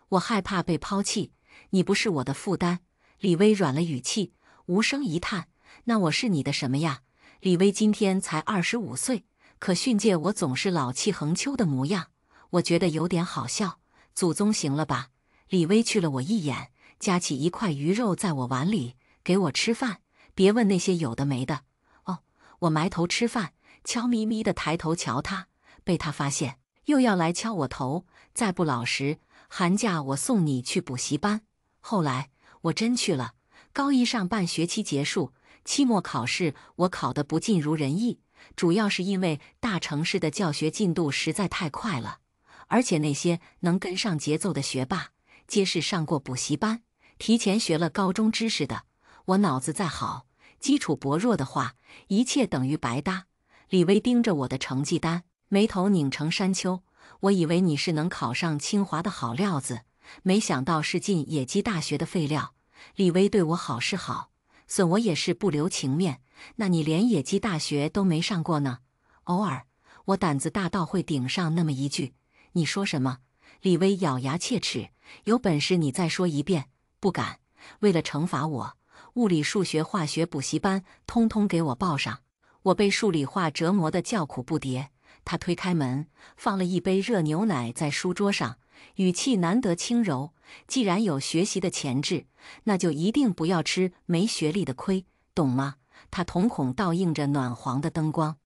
我害怕被抛弃，你不是我的负担。李薇软了语气，无声一叹：“那我是你的什么呀？”李薇今天才25岁，可训诫我总是老气横秋的模样，我觉得有点好笑。祖宗行了吧？李薇去了我一眼，夹起一块鱼肉在我碗里，给我吃饭，别问那些有的没的。哦，我埋头吃饭，悄咪咪地抬头瞧他，被他发现，又要来敲我头，再不老实，寒假我送你去补习班。后来我真去了，高一上半学期结束，期末考试我考得不尽如人意，主要是因为大城市的教学进度实在太快了，而且那些能跟上节奏的学霸，皆是上过补习班，提前学了高中知识的。我脑子再好，基础薄弱的话，一切等于白搭。李薇盯着我的成绩单，眉头拧成山丘。我以为你是能考上清华的好料子，没想到是进野鸡大学的废料。李薇对我好是好，损我也是不留情面。那你连野鸡大学都没上过呢？偶尔，我胆子大到会顶上那么一句。你说什么？李薇咬牙切齿。有本事你再说一遍。不敢。为了惩罚我，物理、数学、化学补习班通通给我报上。我被数理化折磨得叫苦不迭。他推开门，放了一杯热牛奶在书桌上，语气难得轻柔。既然有学习的潜质，那就一定不要吃没学历的亏，懂吗？他瞳孔倒映着暖黄的灯光，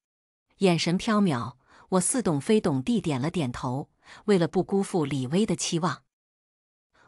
眼神飘渺。我似懂非懂地点了点头。为了不辜负李薇的期望，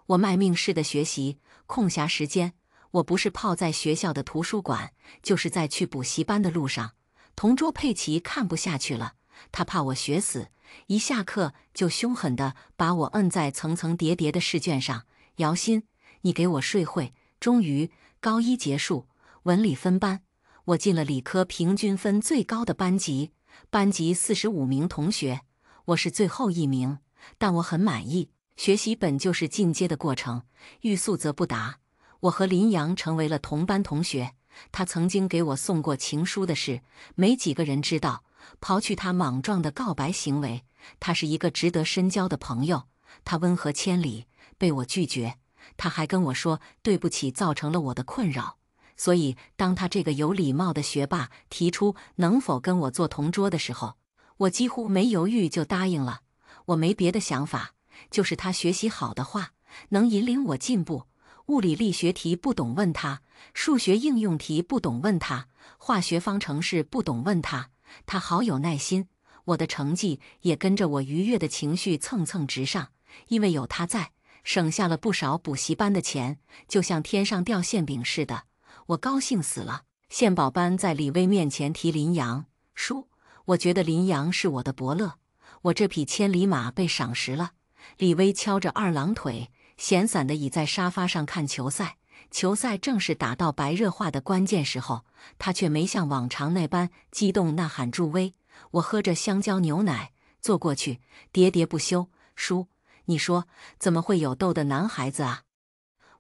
我卖命似的学习。空暇时间，我不是泡在学校的图书馆，就是在去补习班的路上。同桌佩奇看不下去了，他怕我学死，一下课就凶狠地把我摁在层层叠叠的试卷上。姚鑫，你给我睡会。终于，高一结束，文理分班，我进了理科平均分最高的班级，班级45名同学，我是最后一名，但我很满意。学习本就是进阶的过程，欲速则不达。我和林阳成为了同班同学，他曾经给我送过情书的事，没几个人知道。刨去他莽撞的告白行为，他是一个值得深交的朋友。他温和千里，被我拒绝，他还跟我说对不起，造成了我的困扰。所以，当他这个有礼貌的学霸提出能否跟我做同桌的时候，我几乎没犹豫就答应了。我没别的想法，就是他学习好的话，能引领我进步。物理力学题不懂问他，数学应用题不懂问他，化学方程式不懂问他。他好有耐心，我的成绩也跟着我愉悦的情绪蹭蹭直上。因为有他在，省下了不少补习班的钱，就像天上掉馅饼似的，我高兴死了。献宝班在李薇面前提林阳，叔，我觉得林阳是我的伯乐，我这匹千里马被赏识了。李薇敲着二郎腿，闲散地倚在沙发上看球赛。球赛正是打到白热化的关键时候，他却没像往常那般激动呐喊助威。我喝着香蕉牛奶，坐过去，喋喋不休。叔，你说怎么会有逗的男孩子啊？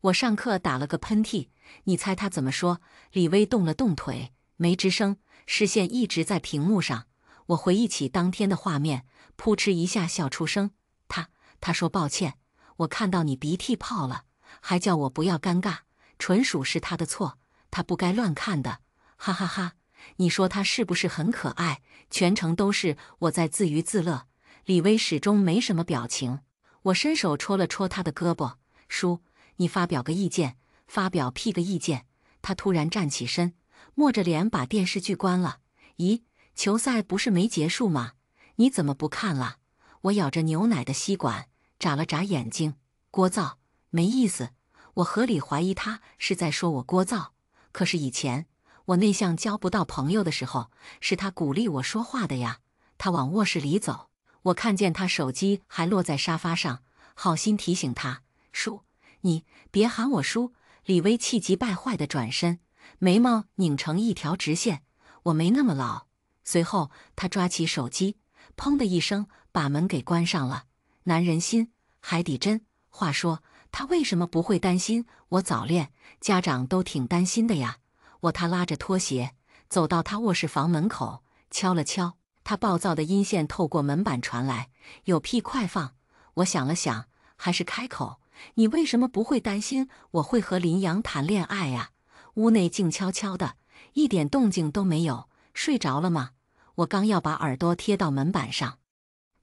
我上课打了个喷嚏，你猜他怎么说？李薇动了动腿，没吱声，视线一直在屏幕上。我回忆起当天的画面，扑哧一下笑出声。他说抱歉，我看到你鼻涕泡了，还叫我不要尴尬，纯属是他的错，他不该乱看的，哈哈哈。你说他是不是很可爱？全程都是我在自娱自乐。李薇始终没什么表情，我伸手戳了戳他的胳膊，叔，你发表个意见。发表屁个意见！他突然站起身，摸着脸把电视剧关了。咦，球赛不是没结束吗？你怎么不看了？我咬着牛奶的吸管，眨了眨眼睛。聒噪，没意思。我合理怀疑他是在说我聒噪。可是以前我内向交不到朋友的时候，是他鼓励我说话的呀。他往卧室里走，我看见他手机还落在沙发上，好心提醒他，叔，你别喊我叔。李薇气急败坏地转身，眉毛拧成一条直线。我没那么老。随后他抓起手机，砰的一声把门给关上了。男人心，海底针。话说他为什么不会担心我早恋？家长都挺担心的呀。他拉着拖鞋走到他卧室房门口，敲了敲。他暴躁的音线透过门板传来，有屁快放。我想了想，还是开口，你为什么不会担心我会和林阳谈恋爱呀？屋内静悄悄的，一点动静都没有。睡着了吗？我刚要把耳朵贴到门板上，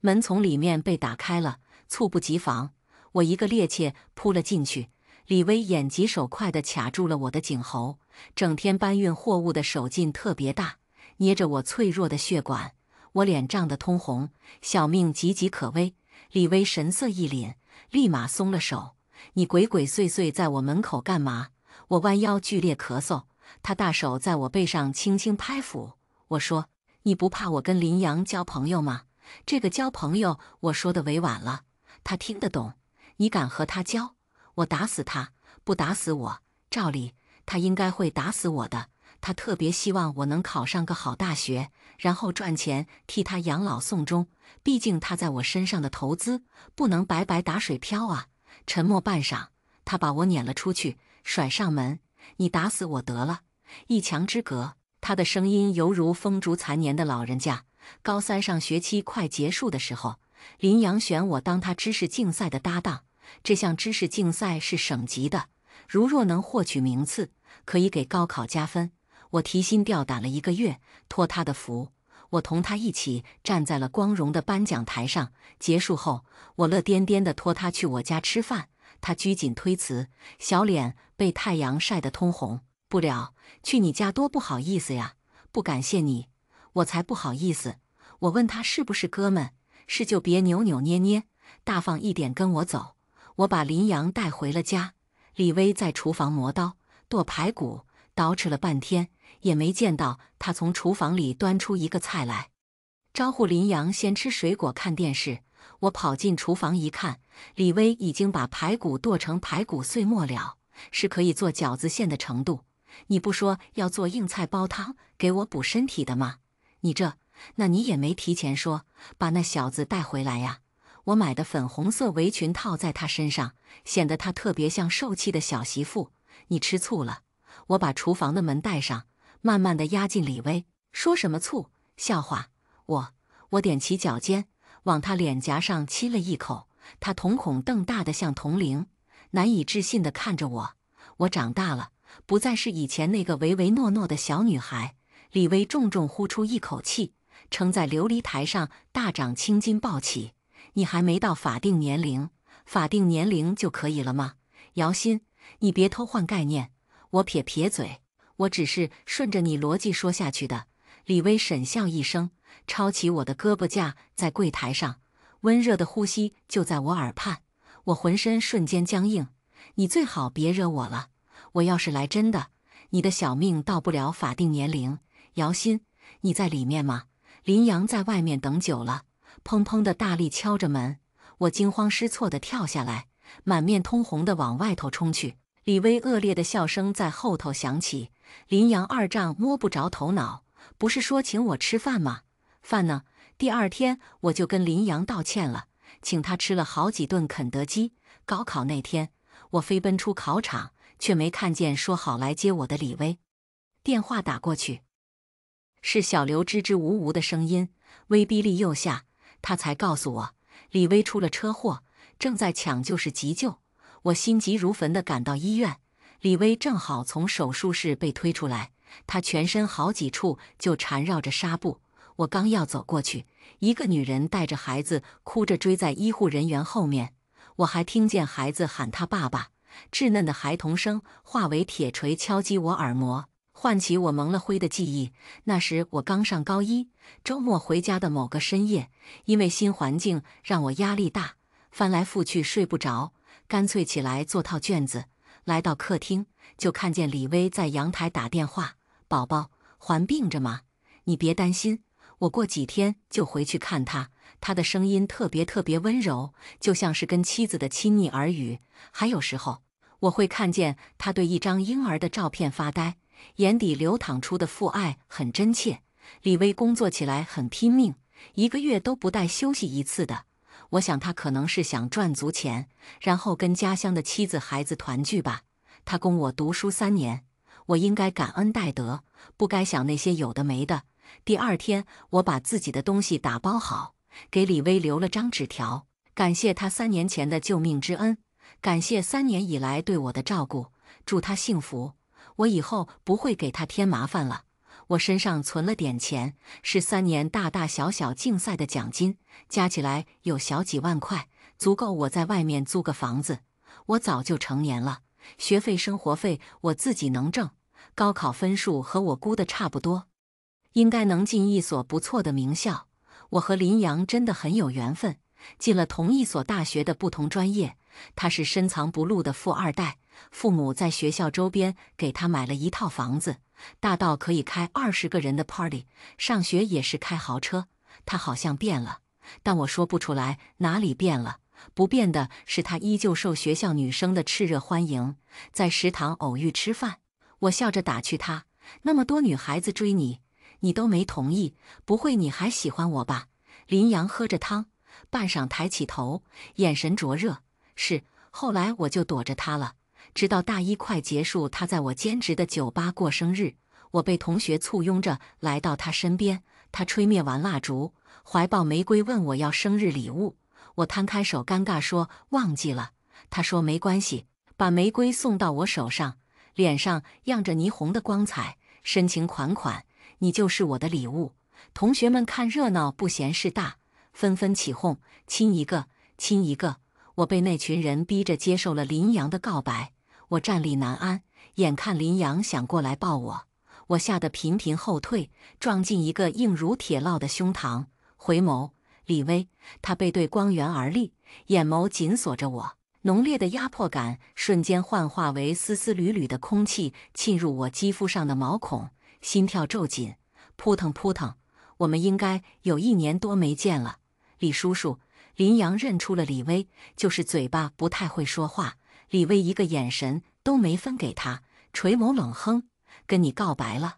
门从里面被打开了，猝不及防，我一个趔趄扑了进去。李薇眼疾手快地卡住了我的颈喉，整天搬运货物的手劲特别大，捏着我脆弱的血管，我脸涨得通红，小命岌岌可危。李薇神色一凛，立马松了手。你鬼鬼祟祟在我门口干嘛？我弯腰剧烈咳嗽，他大手在我背上轻轻拍抚。我说：“你不怕我跟林阳交朋友吗？”这个交朋友，我说的委婉了，他听得懂。你敢和他交，我打死他，不打死我，照理他应该会打死我的。他特别希望我能考上个好大学，然后赚钱替他养老送终。毕竟他在我身上的投资不能白白打水漂啊。沉默半晌，他把我撵了出去，甩上门。你打死我得了，一墙之隔。他的声音犹如风烛残年的老人家。高三上学期快结束的时候，林阳选我当他知识竞赛的搭档。这项知识竞赛是省级的，如若能获取名次，可以给高考加分。我提心吊胆了1个月，托他的福，我同他一起站在了光荣的颁奖台上。结束后，我乐颠颠地托他去我家吃饭，他拘谨推辞，小脸被太阳晒得通红。不了，去你家多不好意思呀，不感谢你。我才不好意思。我问他是不是哥们，是就别扭扭捏捏，大方一点跟我走。我把林阳带回了家，李薇在厨房磨刀剁排骨，捯饬了半天，也没见到他从厨房里端出一个菜来。招呼林阳先吃水果看电视。我跑进厨房一看，李薇已经把排骨剁成排骨碎末了，是可以做饺子馅的程度。你不说要做硬菜煲汤给我补身体的吗？那你也没提前说，把那小子带回来呀。我买的粉红色围裙套在他身上，显得他特别像受气的小媳妇。你吃醋了？我把厨房的门带上，慢慢地压近李薇。说什么醋？笑话！我踮起脚尖，往他脸颊上亲了一口。他瞳孔瞪大得像铜铃，难以置信地看着我。我长大了，不再是以前那个唯唯诺诺的小女孩。李薇重重呼出一口气，撑在琉璃台上，大掌青筋暴起。你还没到法定年龄，法定年龄就可以了吗？姚鑫，你别偷换概念。我撇撇嘴，我只是顺着你逻辑说下去的。李薇沈笑一声，抄起我的胳膊架在柜台上，温热的呼吸就在我耳畔。我浑身瞬间僵硬。你最好别惹我了，我要是来真的，你的小命到不了法定年龄。姚鑫，你在里面吗？林阳在外面等久了，砰砰的大力敲着门。我惊慌失措地跳下来，满面通红地往外头冲去。李薇恶劣的笑声在后头响起。林阳二丈摸不着头脑，不是说请我吃饭吗？饭呢？第2天我就跟林阳道歉了，请他吃了好几顿肯德基。高考那天，我飞奔出考场，却没看见说好来接我的李薇。电话打过去，是小刘支支吾吾的声音。威逼利诱下，他才告诉我，李薇出了车祸，正在抢救室急救。我心急如焚地赶到医院，李薇正好从手术室被推出来，她全身好几处就缠绕着纱布。我刚要走过去，一个女人带着孩子哭着追在医护人员后面。我还听见孩子喊他爸爸，稚嫩的孩童声化为铁锤敲击我耳膜，唤起我蒙了灰的记忆。那时我刚上高1，周末回家的某个深夜，因为新环境让我压力大，翻来覆去睡不着，干脆起来做套卷子。来到客厅，就看见李薇在阳台打电话：“宝宝，还病着吗？你别担心，我过几天就回去看他。”他的声音特别温柔，就像是跟妻子的亲昵耳语。还有时候，我会看见他对一张婴儿的照片发呆，眼底流淌出的父爱很真切。李薇工作起来很拼命，1个月都不带休息1次的。我想他可能是想赚足钱，然后跟家乡的妻子孩子团聚吧。他供我读书3年，我应该感恩戴德，不该想那些有的没的。第2天，我把自己的东西打包好，给李薇留了张纸条，感谢她3年前的救命之恩，感谢3年以来对我的照顾，祝她幸福。我以后不会给她添麻烦了。我身上存了点钱，是3年大大小小竞赛的奖金，加起来有小几万块，足够我在外面租个房子。我早就成年了，学费、生活费我自己能挣，高考分数和我估的差不多，应该能进一所不错的名校。我和林阳真的很有缘分，进了同一所大学的不同专业，他是深藏不露的富二代，父母在学校周边给他买了一套房子，大到可以开20个人的 party， 上学也是开豪车。他好像变了，但我说不出来哪里变了。不变的是他依旧受学校女生的炽热欢迎。在食堂偶遇吃饭，我笑着打趣他：那么多女孩子追你，你都没同意，不会你还喜欢我吧？林阳喝着汤，半晌抬起头，眼神灼热。是，后来我就躲着他了，直到大一快结束，他在我兼职的酒吧过生日，我被同学簇拥着来到他身边，他吹灭完蜡烛，怀抱玫瑰问我要生日礼物。我摊开手，尴尬说忘记了。他说没关系，把玫瑰送到我手上，脸上漾着霓虹的光彩，深情款款：你就是我的礼物。同学们看热闹不嫌事大，纷纷起哄，亲一个，亲一个。我被那群人逼着接受了林阳的告白，我站立难安，眼看林阳想过来抱我，我吓得频频后退，撞进一个硬如铁烙的胸膛，回眸。李薇，他背对光源而立，眼眸紧锁着我，浓烈的压迫感瞬间幻化为丝丝缕缕的空气沁入我肌肤上的毛孔，心跳骤紧，扑腾扑腾。我们应该有1年多没见了，李叔叔。林阳认出了李薇，就是嘴巴不太会说话。李薇一个眼神都没分给他，垂眸冷哼：跟你告白了，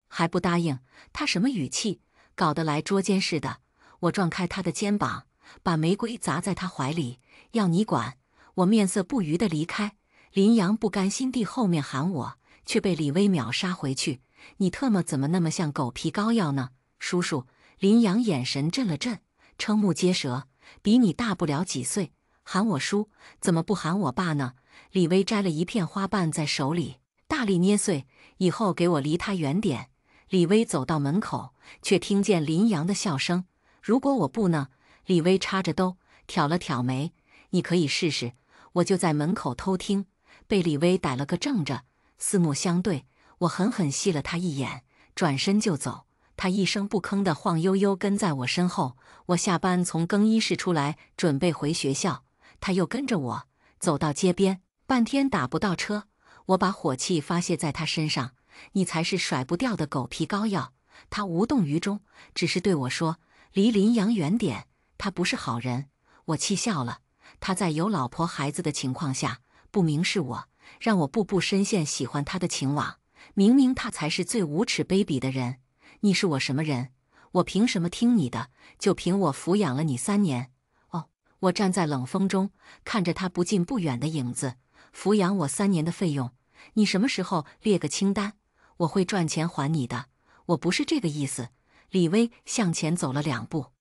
还不答应？他什么语气？搞得来捉奸似的。我撞开他的肩膀，把玫瑰砸在他怀里：要你管！我面色不愉地离开。林阳不甘心地后面喊我，却被李薇秒杀回去：你特么怎么那么像狗皮膏药呢？叔叔。林阳眼神震了震，瞠目结舌：比你大不了几岁，喊我叔，怎么不喊我爸呢？李薇摘了一片花瓣在手里，大力捏碎：以后给我离他远点。李薇走到门口，却听见林阳的笑声：如果我不呢？李薇插着兜，挑了挑眉：你可以试试。我就在门口偷听，被李薇逮了个正着，四目相对，我狠狠吸了他一眼，转身就走。他一声不吭地晃悠悠跟在我身后。我下班从更衣室出来，准备回学校，他又跟着我走到街边，半天打不到车。我把火气发泄在他身上：你才是甩不掉的狗皮膏药。他无动于衷，只是对我说：离林阳远点，他不是好人。我气笑了，他在有老婆孩子的情况下不明示我，让我步步深陷喜欢他的情网。明明他才是最无耻卑鄙的人。你是我什么人？我凭什么听你的？就凭我抚养了你3年。哦，我站在冷风中，看着他不近不远的影子。抚养我3年的费用，你什么时候列个清单？我会赚钱还你的。我不是这个意思。李薇向前走了2步，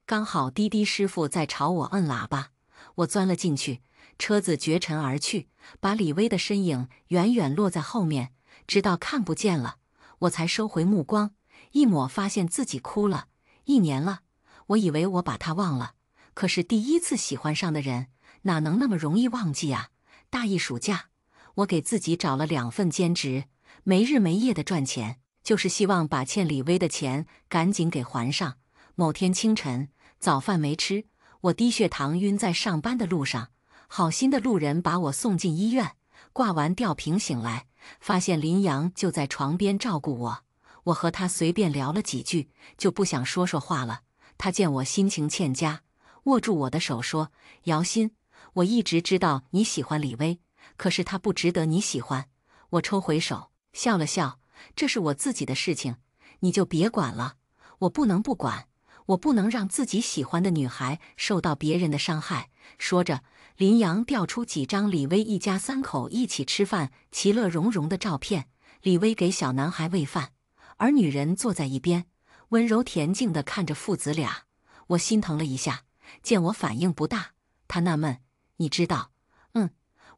刚好滴滴师傅在朝我摁喇叭，我钻了进去，车子绝尘而去，把李薇的身影远远落在后面，直到看不见了，我才收回目光。一抹发现自己哭了。1年了，我以为我把他忘了，可是第一次喜欢上的人，哪能那么容易忘记啊？大一暑假，我给自己找了2份兼职，没日没夜的赚钱，就是希望把欠李薇的钱赶紧给还上。某天清晨，早饭没吃，我低血糖晕在上班的路上，好心的路人把我送进医院，挂完吊瓶醒来，发现林阳就在床边照顾我。我和他随便聊了几句，就不想说话了。他见我心情欠佳，握住我的手说：姚鑫，我一直知道你喜欢李薇，可是她不值得你喜欢。我抽回手，笑了笑：这是我自己的事情，你就别管了。我不能不管，我不能让自己喜欢的女孩受到别人的伤害。说着，林阳调出几张李薇一家3口一起吃饭其乐融融的照片。李薇给小男孩喂饭，而女人坐在一边，温柔恬静地看着父子俩。我心疼了一下，见我反应不大，他纳闷：你知道？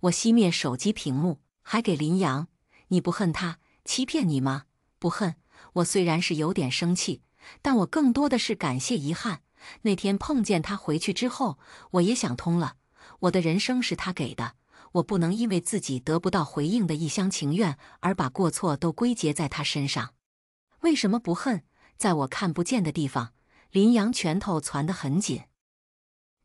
我熄灭手机屏幕，还给林阳：你不恨他欺骗你吗？不恨。我虽然是有点生气，但我更多的是感谢遗憾。那天碰见他回去之后，我也想通了，我的人生是他给的，我不能因为自己得不到回应的一厢情愿，而把过错都归结在他身上。为什么不恨？在我看不见的地方，林阳拳头攥得很紧，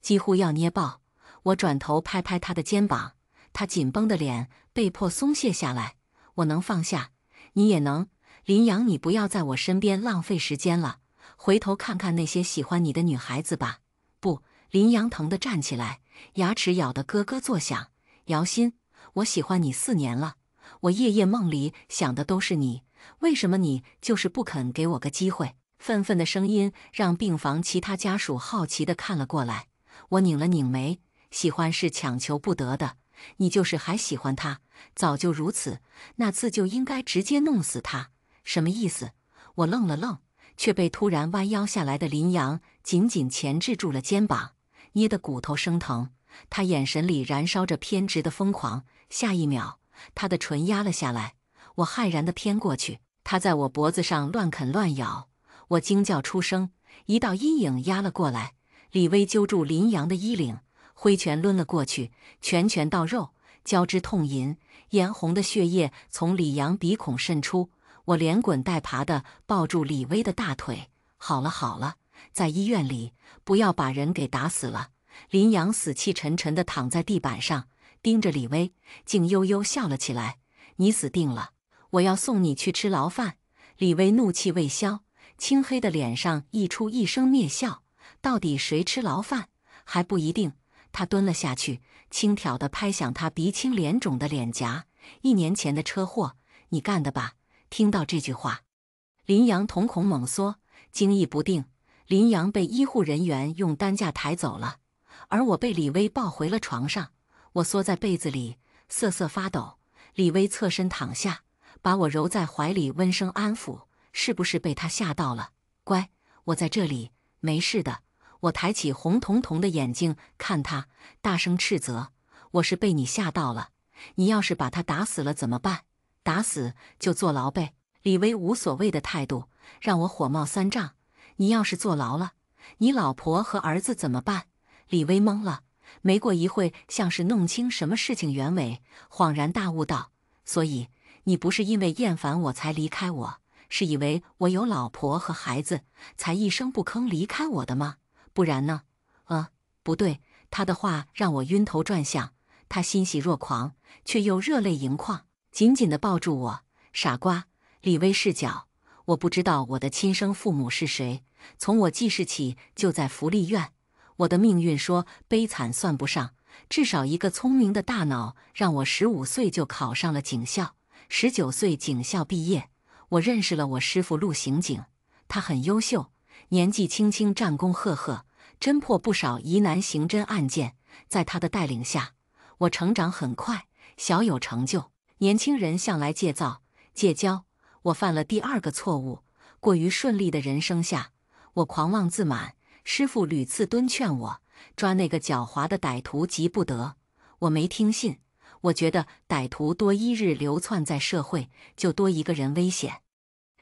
几乎要捏爆。我转头拍拍他的肩膀，他紧绷的脸被迫松懈下来。我能放下，你也能。林阳，你不要在我身边浪费时间了，回头看看那些喜欢你的女孩子吧。不，林阳疼地站起来，牙齿咬得咯咯作响。姚鑫，我喜欢你4年了，我夜夜梦里想的都是你，为什么你就是不肯给我个机会？愤愤的声音让病房其他家属好奇地看了过来。我拧了拧眉，喜欢是强求不得的，你就是还喜欢他，早就如此，那次就应该直接弄死他。什么意思？我愣了愣，却被突然弯腰下来的林阳紧紧钳制住了肩膀，捏得骨头生疼。他眼神里燃烧着偏执的疯狂，下一秒，他的唇压了下来。我骇然地偏过去，他在我脖子上乱啃乱咬，我惊叫出声，一道阴影压了过来。李薇揪住林阳的衣领，挥拳抡了过去，拳拳到肉，交织痛吟，嫣红的血液从李阳鼻孔渗出。我连滚带爬地抱住李薇的大腿。好了好了，在医院里不要把人给打死了。林阳死气沉沉地躺在地板上，盯着李薇，竟悠悠笑了起来。你死定了，我要送你去吃牢饭。李薇怒气未消，青黑的脸上溢出一声蔑笑。到底谁吃牢饭还不一定。他蹲了下去，轻佻地拍响他鼻青脸肿的脸颊。1年前的车祸，你干的吧？听到这句话，林阳瞳孔猛缩，惊异不定。林阳被医护人员用担架抬走了，而我被李薇抱回了床上。我缩在被子里，瑟瑟发抖。李薇侧身躺下，把我揉在怀里，温声安抚：是不是被他吓到了？乖，我在这里，没事的。我抬起红彤彤的眼睛看他，大声斥责：我是被你吓到了，你要是把他打死了怎么办？打死就坐牢呗。李薇无所谓的态度让我火冒三丈。你要是坐牢了，你老婆和儿子怎么办？李薇懵了，没过一会像是弄清什么事情原委，恍然大悟道：所以你不是因为厌烦我才离开我，是以为我有老婆和孩子才一声不吭离开我的吗？不然呢？不对。他的话让我晕头转向，他欣喜若狂，却又热泪盈眶，紧紧地抱住我。傻瓜，李薇视角，我不知道我的亲生父母是谁，从我记事起就在福利院。我的命运说悲惨算不上，至少一个聪明的大脑让我15岁就考上了警校，19岁警校毕业。我认识了我师父陆刑警，他很优秀，年纪轻轻战功赫赫，侦破不少疑难刑侦案件。在他的带领下，我成长很快，小有成就。年轻人向来戒躁戒骄，我犯了第2个错误。过于顺利的人生下，我狂妄自满，师父屡次敦劝我抓那个狡猾的歹徒急不得，我没听信。我觉得歹徒多一日流窜在社会，就多一个人危险。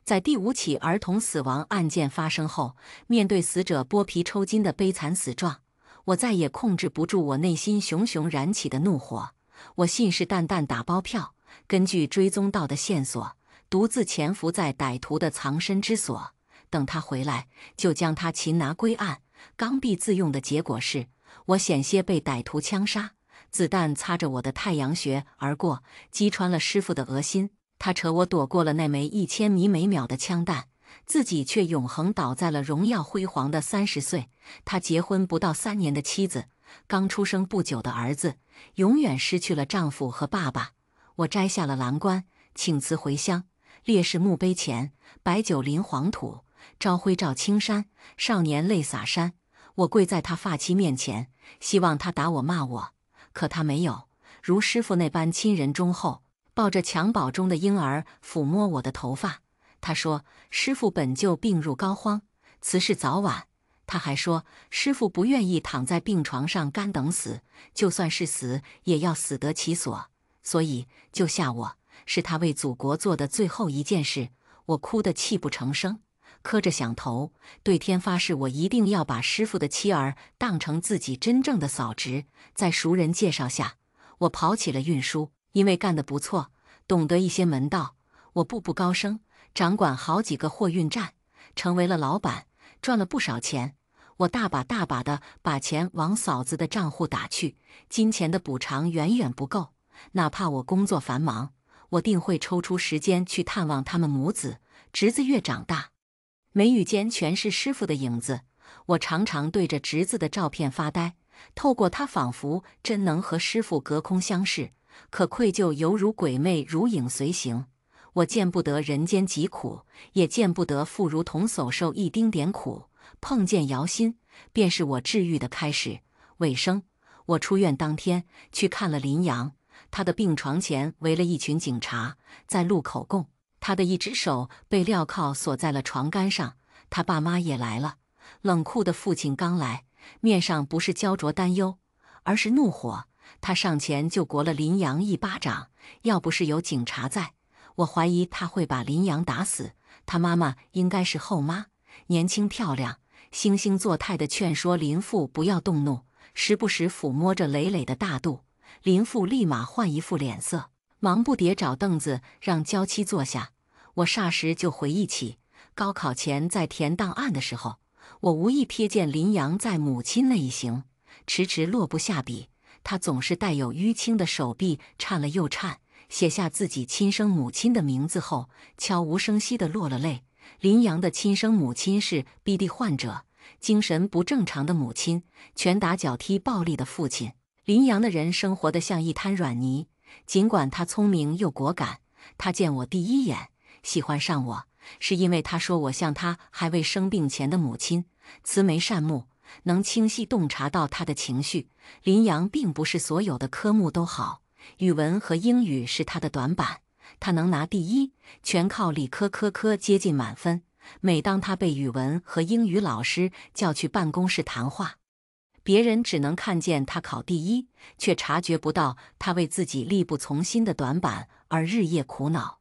在第5起儿童死亡案件发生后，面对死者剥皮抽筋的悲惨死状，我再也控制不住我内心熊熊燃起的怒火。我信誓旦旦打包票，根据追踪到的线索，独自潜伏在歹徒的藏身之所，等他回来，就将他擒拿归案。刚愎自用的结果是，我险些被歹徒枪杀，子弹擦着我的太阳穴而过，击穿了师傅的额心。他扯我躲过了那枚1000米每秒的枪弹，自己却永恒倒在了荣耀辉煌的30岁。他结婚不到3年的妻子，刚出生不久的儿子，永远失去了丈夫和爸爸。我摘下了蓝冠，请辞回乡。烈士墓碑前，白酒淋黄土，朝晖照青山，少年泪洒山。我跪在他发妻面前，希望他打我骂我，可他没有，如师傅那般亲人忠厚，抱着襁褓中的婴儿抚摸我的头发。他说师傅本就病入膏肓，辞世早晚。他还说师傅不愿意躺在病床上干等死，就算是死也要死得其所，所以救下我是他为祖国做的最后一件事。我哭得泣不成声，磕着响头，对天发誓，我一定要把师傅的妻儿当成自己真正的嫂侄。在熟人介绍下，我跑起了运输，因为干得不错，懂得一些门道，我步步高升，掌管好几个货运站，成为了老板，赚了不少钱。我大把大把的把钱往嫂子的账户打去，金钱的补偿远远不够。哪怕我工作繁忙，我定会抽出时间去探望他们母子。侄子越长大，眉宇间全是师傅的影子。我常常对着侄子的照片发呆，透过他仿佛真能和师傅隔空相视，可愧疚犹如鬼魅如影随形。我见不得人间疾苦，也见不得妇孺童叟受一丁点苦。碰见姚鑫，便是我治愈的开始。尾声，我出院当天去看了林阳，他的病床前围了一群警察，在录口供。他的一只手被镣铐锁在了床杆上，他爸妈也来了。冷酷的父亲刚来，面上不是焦灼担忧，而是怒火。他上前就掴了林阳一巴掌，要不是有警察在，我怀疑他会把林阳打死。他妈妈应该是后妈，年轻漂亮，惺惺作态地劝说林父不要动怒，时不时抚摸着累累的大肚。林父立马换一副脸色，忙不迭找凳子让娇妻坐下。我霎时就回忆起高考前在填档案的时候，我无意瞥见林阳在母亲那一行，迟迟落不下笔。他总是带有淤青的手臂颤了又颤，写下自己亲生母亲的名字后，悄无声息地落了泪。林阳的亲生母亲是 BD 患者，精神不正常的母亲，拳打脚踢暴力的父亲。林阳的人生活得像一滩软泥，尽管他聪明又果敢，他见我第一眼喜欢上我，是因为他说我像他还未生病前的母亲，慈眉善目，能清晰洞察到他的情绪。林阳并不是所有的科目都好，语文和英语是他的短板，他能拿第一，全靠理科科接近满分。每当他被语文和英语老师叫去办公室谈话，别人只能看见他考第一，却察觉不到他为自己力不从心的短板而日夜苦恼。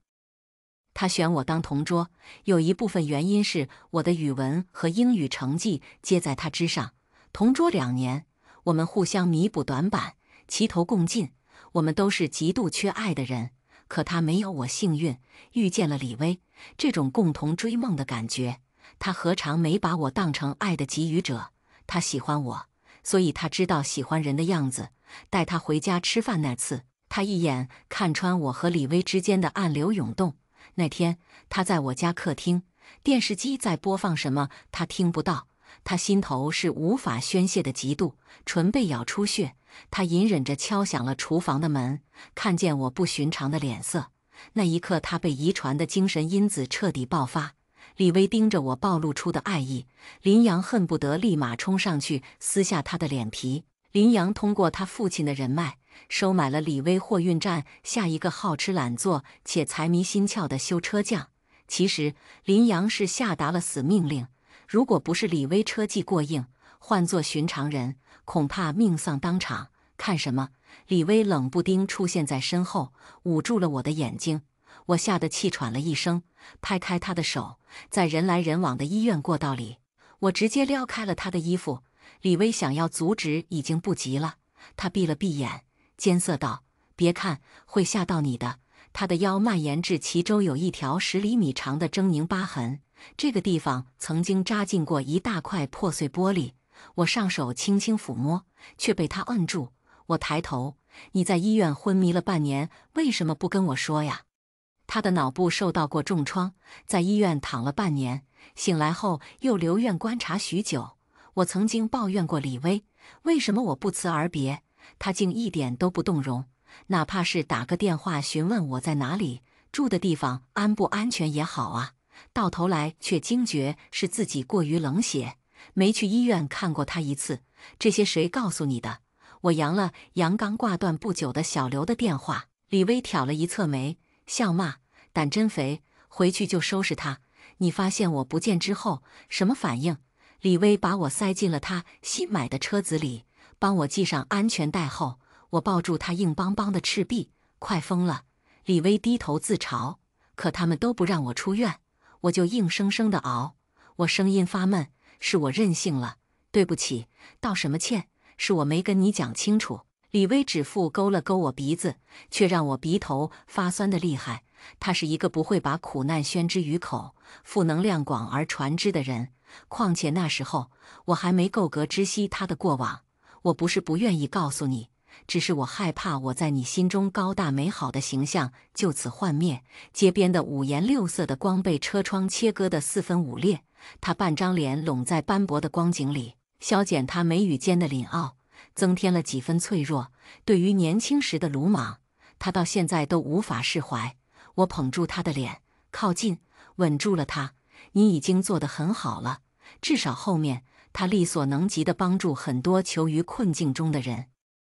他选我当同桌，有一部分原因是我的语文和英语成绩皆在他之上。同桌2年，我们互相弥补短板，齐头共进。我们都是极度缺爱的人，可他没有我幸运，遇见了李薇，这种共同追梦的感觉，他何尝没把我当成爱的给予者？他喜欢我，所以他知道喜欢人的样子。带他回家吃饭那次，他一眼看穿我和李薇之间的暗流涌动。那天他在我家客厅，电视机在播放什么他听不到，他心头是无法宣泄的嫉妒，唇被咬出血。他隐忍着敲响了厨房的门，看见我不寻常的脸色，那一刻他被遗传的精神因子彻底爆发。李薇盯着我暴露出的爱意，林阳恨不得立马冲上去撕下他的脸皮。林阳通过他父亲的人脉，收买了李薇货运站下一个好吃懒做且财迷心窍的修车匠。其实林阳是下达了死命令，如果不是李薇车技过硬，换作寻常人恐怕命丧当场。看什么？李薇冷不丁出现在身后，捂住了我的眼睛。我吓得气喘了一声，拍开他的手，在人来人往的医院过道里，我直接撩开了他的衣服。李薇想要阻止已经不及了，他闭了闭眼，艰涩道：“别看，会吓到你的。”他的腰蔓延至其周有一条10厘米长的狰狞疤痕，这个地方曾经扎进过一大块破碎玻璃。我上手轻轻抚摸，却被他摁住。我抬头：“你在医院昏迷了半年，为什么不跟我说呀？”他的脑部受到过重创，在医院躺了半年，醒来后又留院观察许久。我曾经抱怨过李薇，为什么我不辞而别，他竟一点都不动容，哪怕是打个电话询问我在哪里，住的地方安不安全也好啊。到头来却惊觉是自己过于冷血，没去医院看过他一次。这些谁告诉你的？我扬了扬刚挂断不久的小刘的电话。李薇挑了一侧眉，笑骂：“胆真肥，回去就收拾他。”你发现我不见之后什么反应？李薇把我塞进了他新买的车子里，帮我系上安全带后，我抱住他硬邦邦的赤壁，快疯了。李薇低头自嘲，可他们都不让我出院，我就硬生生的熬。我声音发闷：“是我任性了，对不起。”道什么歉？是我没跟你讲清楚。李薇指腹勾了勾我鼻子，却让我鼻头发酸的厉害。他是一个不会把苦难宣之于口、负能量广而传之的人。况且那时候我还没够格知悉他的过往。我不是不愿意告诉你，只是我害怕我在你心中高大美好的形象就此幻灭。街边的五颜六色的光被车窗切割得四分五裂，他半张脸拢在斑驳的光景里，消减他眉宇间的凛傲，增添了几分脆弱。对于年轻时的鲁莽，他到现在都无法释怀。我捧住他的脸，靠近，吻住了他。你已经做得很好了，至少后面他力所能及地帮助很多囚于困境中的人。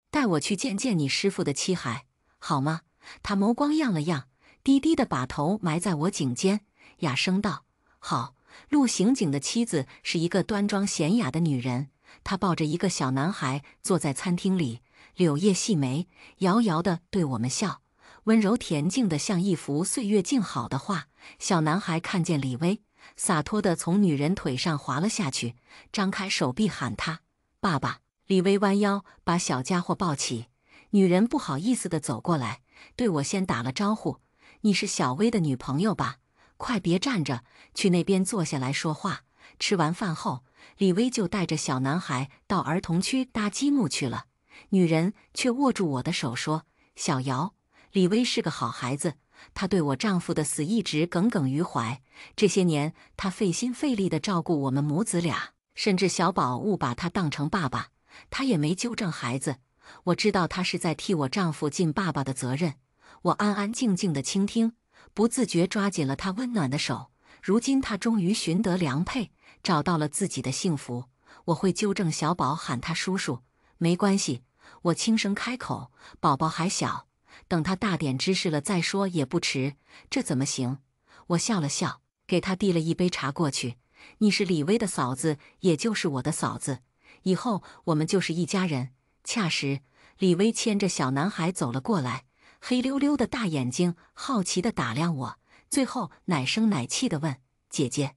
带我去见见你师父的妻孩，好吗？他眸光漾了漾，低低地把头埋在我颈间，哑声道：好。陆刑警的妻子是一个端庄娴雅的女人，她抱着一个小男孩坐在餐厅里，柳叶细眉，遥遥地对我们笑，温柔恬静的像一幅岁月静好的画。小男孩看见李薇，洒脱地从女人腿上滑了下去，张开手臂喊他爸爸。李薇弯腰把小家伙抱起，女人不好意思地走过来，对我先打了招呼：你是小薇的女朋友吧？快别站着，去那边坐下来说话。吃完饭后，李薇就带着小男孩到儿童区搭积木去了，女人却握住我的手说：小姚，李薇是个好孩子，她对我丈夫的死一直耿耿于怀。这些年，她费心费力地照顾我们母子俩，甚至小宝误把她当成爸爸，她也没纠正孩子。我知道她是在替我丈夫尽爸爸的责任。我安安静静地倾听，不自觉抓紧了他温暖的手。如今他终于寻得良配，找到了自己的幸福。我会纠正小宝，喊他叔叔。没关系，我轻声开口，宝宝还小，等他大点知识了再说也不迟。这怎么行？我笑了笑，给他递了一杯茶过去。你是李薇的嫂子，也就是我的嫂子，以后我们就是一家人。恰时，李薇牵着小男孩走了过来，黑溜溜的大眼睛好奇地打量我，最后奶声奶气地问：姐姐，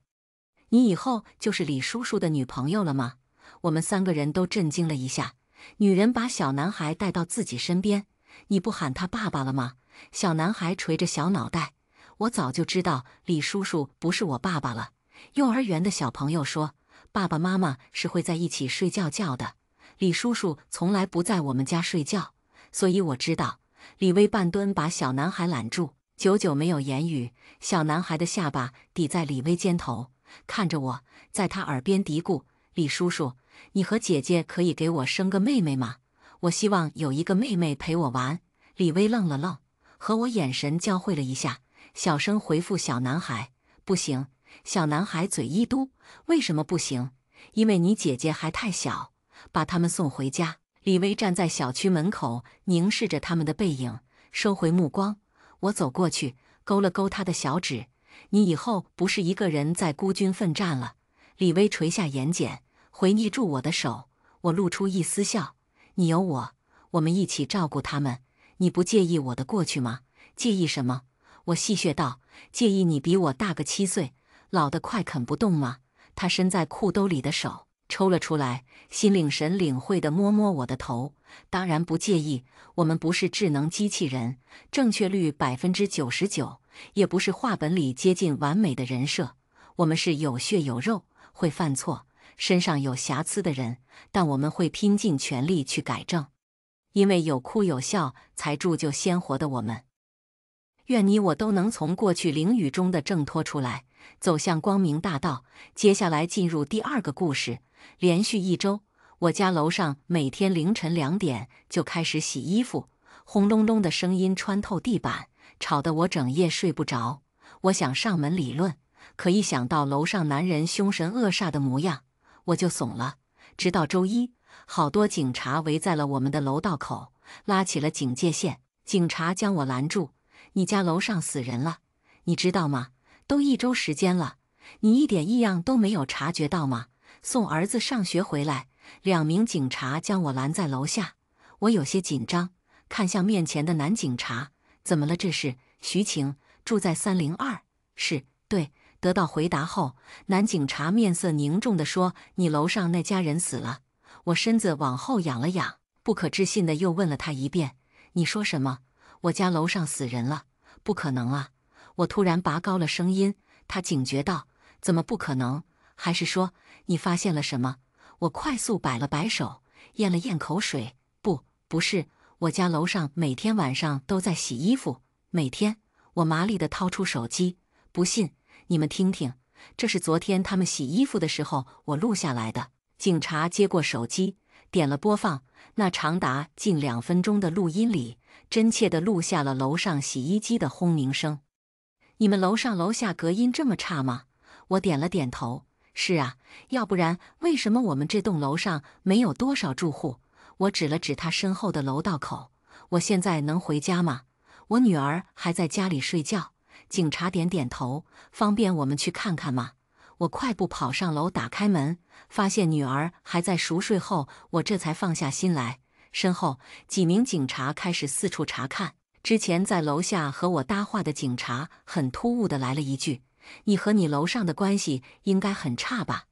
你以后就是李叔叔的女朋友了吗？我们三个人都震惊了一下。女人把小男孩带到自己身边：你不喊他爸爸了吗？小男孩垂着小脑袋：我早就知道李叔叔不是我爸爸了。幼儿园的小朋友说，爸爸妈妈是会在一起睡觉的，李叔叔从来不在我们家睡觉，所以我知道。李薇半蹲把小男孩揽住，久久没有言语。小男孩的下巴抵在李薇肩头，看着我，在他耳边嘀咕：李叔叔，你和姐姐可以给我生个妹妹吗？我希望有一个妹妹陪我玩。李薇愣了愣，和我眼神交汇了一下，小声回复小男孩：不行。小男孩嘴一嘟：为什么不行？因为你姐姐还太小，把他们送回家。李薇站在小区门口，凝视着他们的背影，收回目光。我走过去，勾了勾他的小指：你以后不是一个人在孤军奋战了。李薇垂下眼睑，回捏住我的手，我露出一丝笑：你有我，我们一起照顾他们。你不介意我的过去吗？介意什么？我戏谑道：介意你比我大个7岁，老得快啃不动吗？他伸在裤兜里的手抽了出来，心领神领会地摸摸我的头。当然不介意，我们不是智能机器人，正确率99%，也不是画本里接近完美的人设。我们是有血有肉，会犯错，身上有瑕疵的人，但我们会拼尽全力去改正。因为有哭有笑，才铸就鲜活的我们。愿你我都能从过去囹圄中的挣脱出来，走向光明大道。接下来进入第2个故事。连续1周，我家楼上每天凌晨2点就开始洗衣服，轰隆隆的声音穿透地板，吵得我整夜睡不着。我想上门理论，可一想到楼上男人凶神恶煞的模样，我就怂了。直到周一，好多警察围在了我们的楼道口，拉起了警戒线。警察将我拦住：你家楼上死人了，你知道吗？都1周时间了，你一点异样都没有察觉到吗？送儿子上学回来，2名警察将我拦在楼下。我有些紧张，看向面前的男警察：怎么了？这是徐晴，住在302。是，对。得到回答后，男警察面色凝重地说：你楼上那家人死了。我身子往后仰了仰，不可置信地又问了他一遍：你说什么？我家楼上死人了？不可能啊！我突然拔高了声音。他警觉道：怎么不可能？还是说你发现了什么？我快速摆了摆手，咽了咽口水。不是，我家楼上每天晚上都在洗衣服，每天。我麻利地掏出手机，不信你们听听，这是昨天他们洗衣服的时候我录下来的。警察接过手机，点了播放，那长达近2分钟的录音里，真切地录下了楼上洗衣机的轰鸣声。你们楼上楼下隔音这么差吗？我点了点头。是啊，要不然为什么我们这栋楼上没有多少住户？我指了指他身后的楼道口。我现在能回家吗？我女儿还在家里睡觉。警察点点头，方便我们去看看吗？我快步跑上楼，打开门，发现女儿还在熟睡后，我这才放下心来。身后几名警察开始四处查看。之前在楼下和我搭话的警察很突兀地来了一句：“你和你楼上的关系应该很差吧？”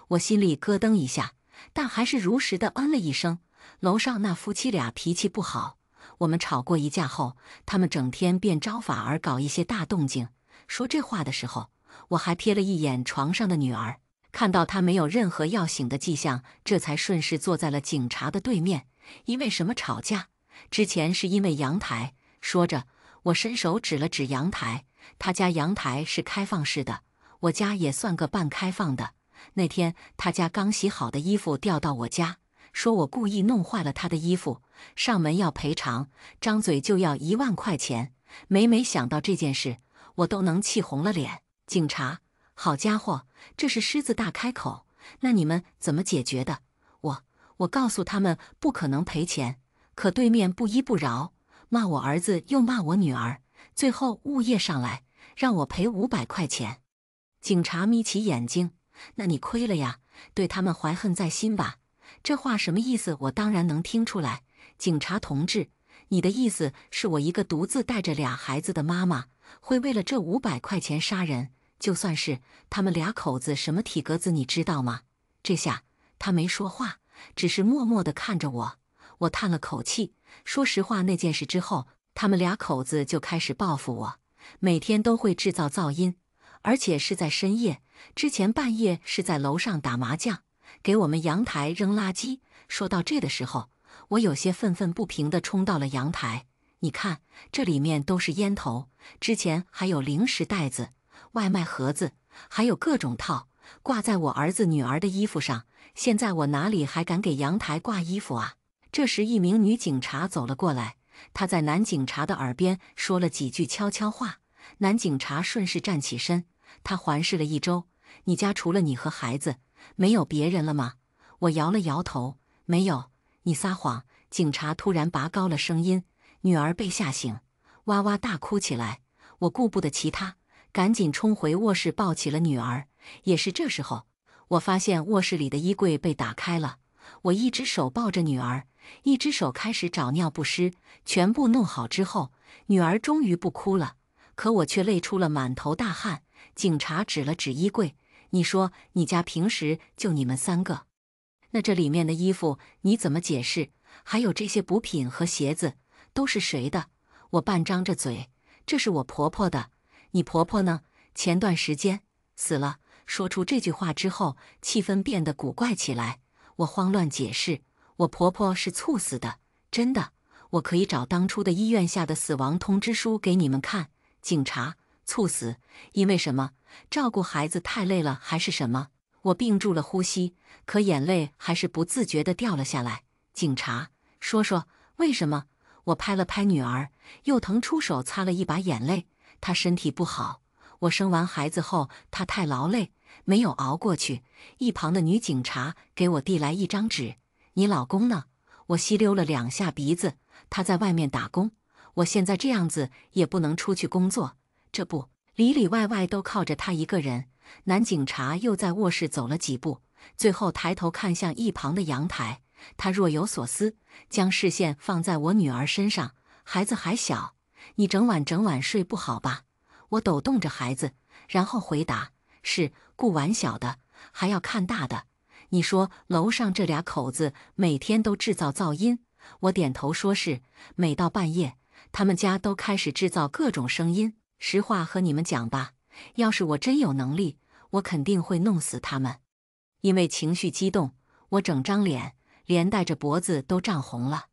我心里咯噔一下，但还是如实地嗯了一声。楼上那夫妻俩脾气不好，我们吵过一架后，他们整天便招法儿搞一些大动静。说这话的时候，我还瞥了一眼床上的女儿，看到她没有任何要醒的迹象，这才顺势坐在了警察的对面。因为什么吵架？之前是因为阳台。说着，我伸手指了指阳台，他家阳台是开放式的，我家也算个半开放的。那天他家刚洗好的衣服掉到我家，说我故意弄坏了他的衣服，上门要赔偿，张嘴就要1万块钱。每想到这件事，我都能气红了脸。警察，好家伙，这是狮子大开口，那你们怎么解决的？我告诉他们不可能赔钱，可对面不依不饶，骂我儿子又骂我女儿，最后物业上来让我赔500块钱。警察眯起眼睛，那你亏了呀，对他们怀恨在心吧？这话什么意思？我当然能听出来。警察同志，你的意思是我一个独自带着2孩子的妈妈，会为了这500块钱杀人？就算是他们2口子什么体格子，你知道吗？这下他没说话，只是默默地看着我。我叹了口气，说实话，那件事之后，他们2口子就开始报复我，每天都会制造噪音，而且是在深夜。之前半夜是在楼上打麻将，给我们阳台扔垃圾。说到这的时候，我有些愤愤不平地冲到了阳台。你看，这里面都是烟头，之前还有零食袋子、外卖盒子，还有各种套，挂在我儿子女儿的衣服上。现在我哪里还敢给阳台挂衣服啊？这时一名女警察走了过来，她在男警察的耳边说了几句悄悄话。男警察顺势站起身，他环视了一周，你家除了你和孩子，没有别人了吗？我摇了摇头，没有。你撒谎！警察突然拔高了声音，女儿被吓醒，哇哇大哭起来。我顾不得其他，赶紧冲回卧室抱起了女儿。也是这时候，我发现卧室里的衣柜被打开了。我一只手抱着女儿，一只手开始找尿不湿。全部弄好之后，女儿终于不哭了，可我却累出了满头大汗。警察指了指衣柜，你说你家平时就你们3个，那这里面的衣服你怎么解释？还有这些补品和鞋子都是谁的？我半张着嘴，这是我婆婆的。你婆婆呢？前段时间死了。说出这句话之后，气氛变得古怪起来。我慌乱解释，我婆婆是猝死的，真的。我可以找当初的医院下的死亡通知书给你们看。警察，猝死，因为什么？照顾孩子太累了还是什么？我屏住了呼吸，可眼泪还是不自觉地掉了下来。警察，说说为什么？我拍了拍女儿，又腾出手擦了一把眼泪。她身体不好，我生完孩子后，她太劳累，没有熬过去。一旁的女警察给我递来一张纸，你老公呢？我吸溜了2下鼻子，他在外面打工。我现在这样子也不能出去工作，这不，里里外外都靠着他一个人。男警察又在卧室走了几步，最后抬头看向一旁的阳台，他若有所思，将视线放在我女儿身上。孩子还小，你整晚睡不好吧？我抖动着孩子，然后回答，是，顾完小的，还要看大的。你说楼上这2口子每天都制造噪音？我点头说是，每到半夜，他们家都开始制造各种声音。实话和你们讲吧，要是我真有能力，我肯定会弄死他们。因为情绪激动，我整张脸连带着脖子都涨红了。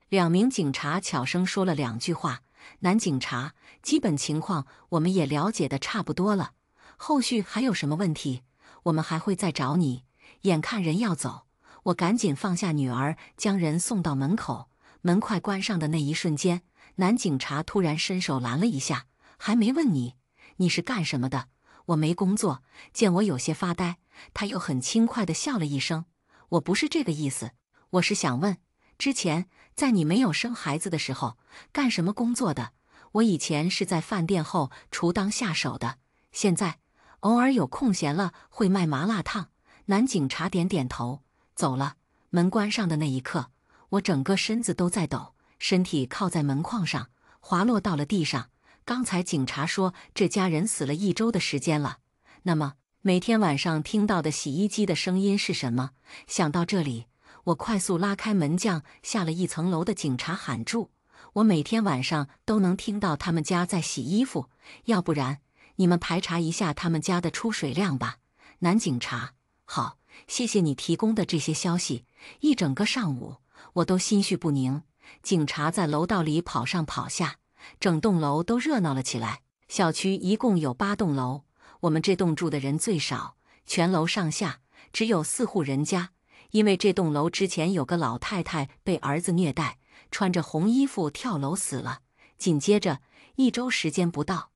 2名警察悄声说了2句话：“男警察，基本情况我们也了解的差不多了，后续还有什么问题，我们还会再找你。”眼看人要走，我赶紧放下女儿，将人送到门口。门快关上的那一瞬间，男警察突然伸手拦了一下：“还没问你是干什么的？”我没工作。见我有些发呆，他又很轻快地笑了一声：“我不是这个意思，我是想问，之前在你没有生孩子的时候，干什么工作的？我以前是在饭店后厨当下手的，现在偶尔有空闲了会卖麻辣烫。”男警察点点头，走了。门关上的那一刻，我整个身子都在抖，身体靠在门框上，滑落到了地上。刚才警察说这家人死了1周的时间了，那么每天晚上听到的洗衣机的声音是什么？想到这里，我快速拉开门将下了1层楼的警察喊住：“我每天晚上都能听到他们家在洗衣服，要不然你们排查一下他们家的出水量吧。”男警察：“好，谢谢你提供的这些消息。”一整个上午，我都心绪不宁。警察在楼道里跑上跑下，整栋楼都热闹了起来。小区一共有8栋楼，我们这栋住的人最少，全楼上下只有4户人家。因为这栋楼之前有个老太太被儿子虐待，穿着红衣服跳楼死了。紧接着1周时间不到，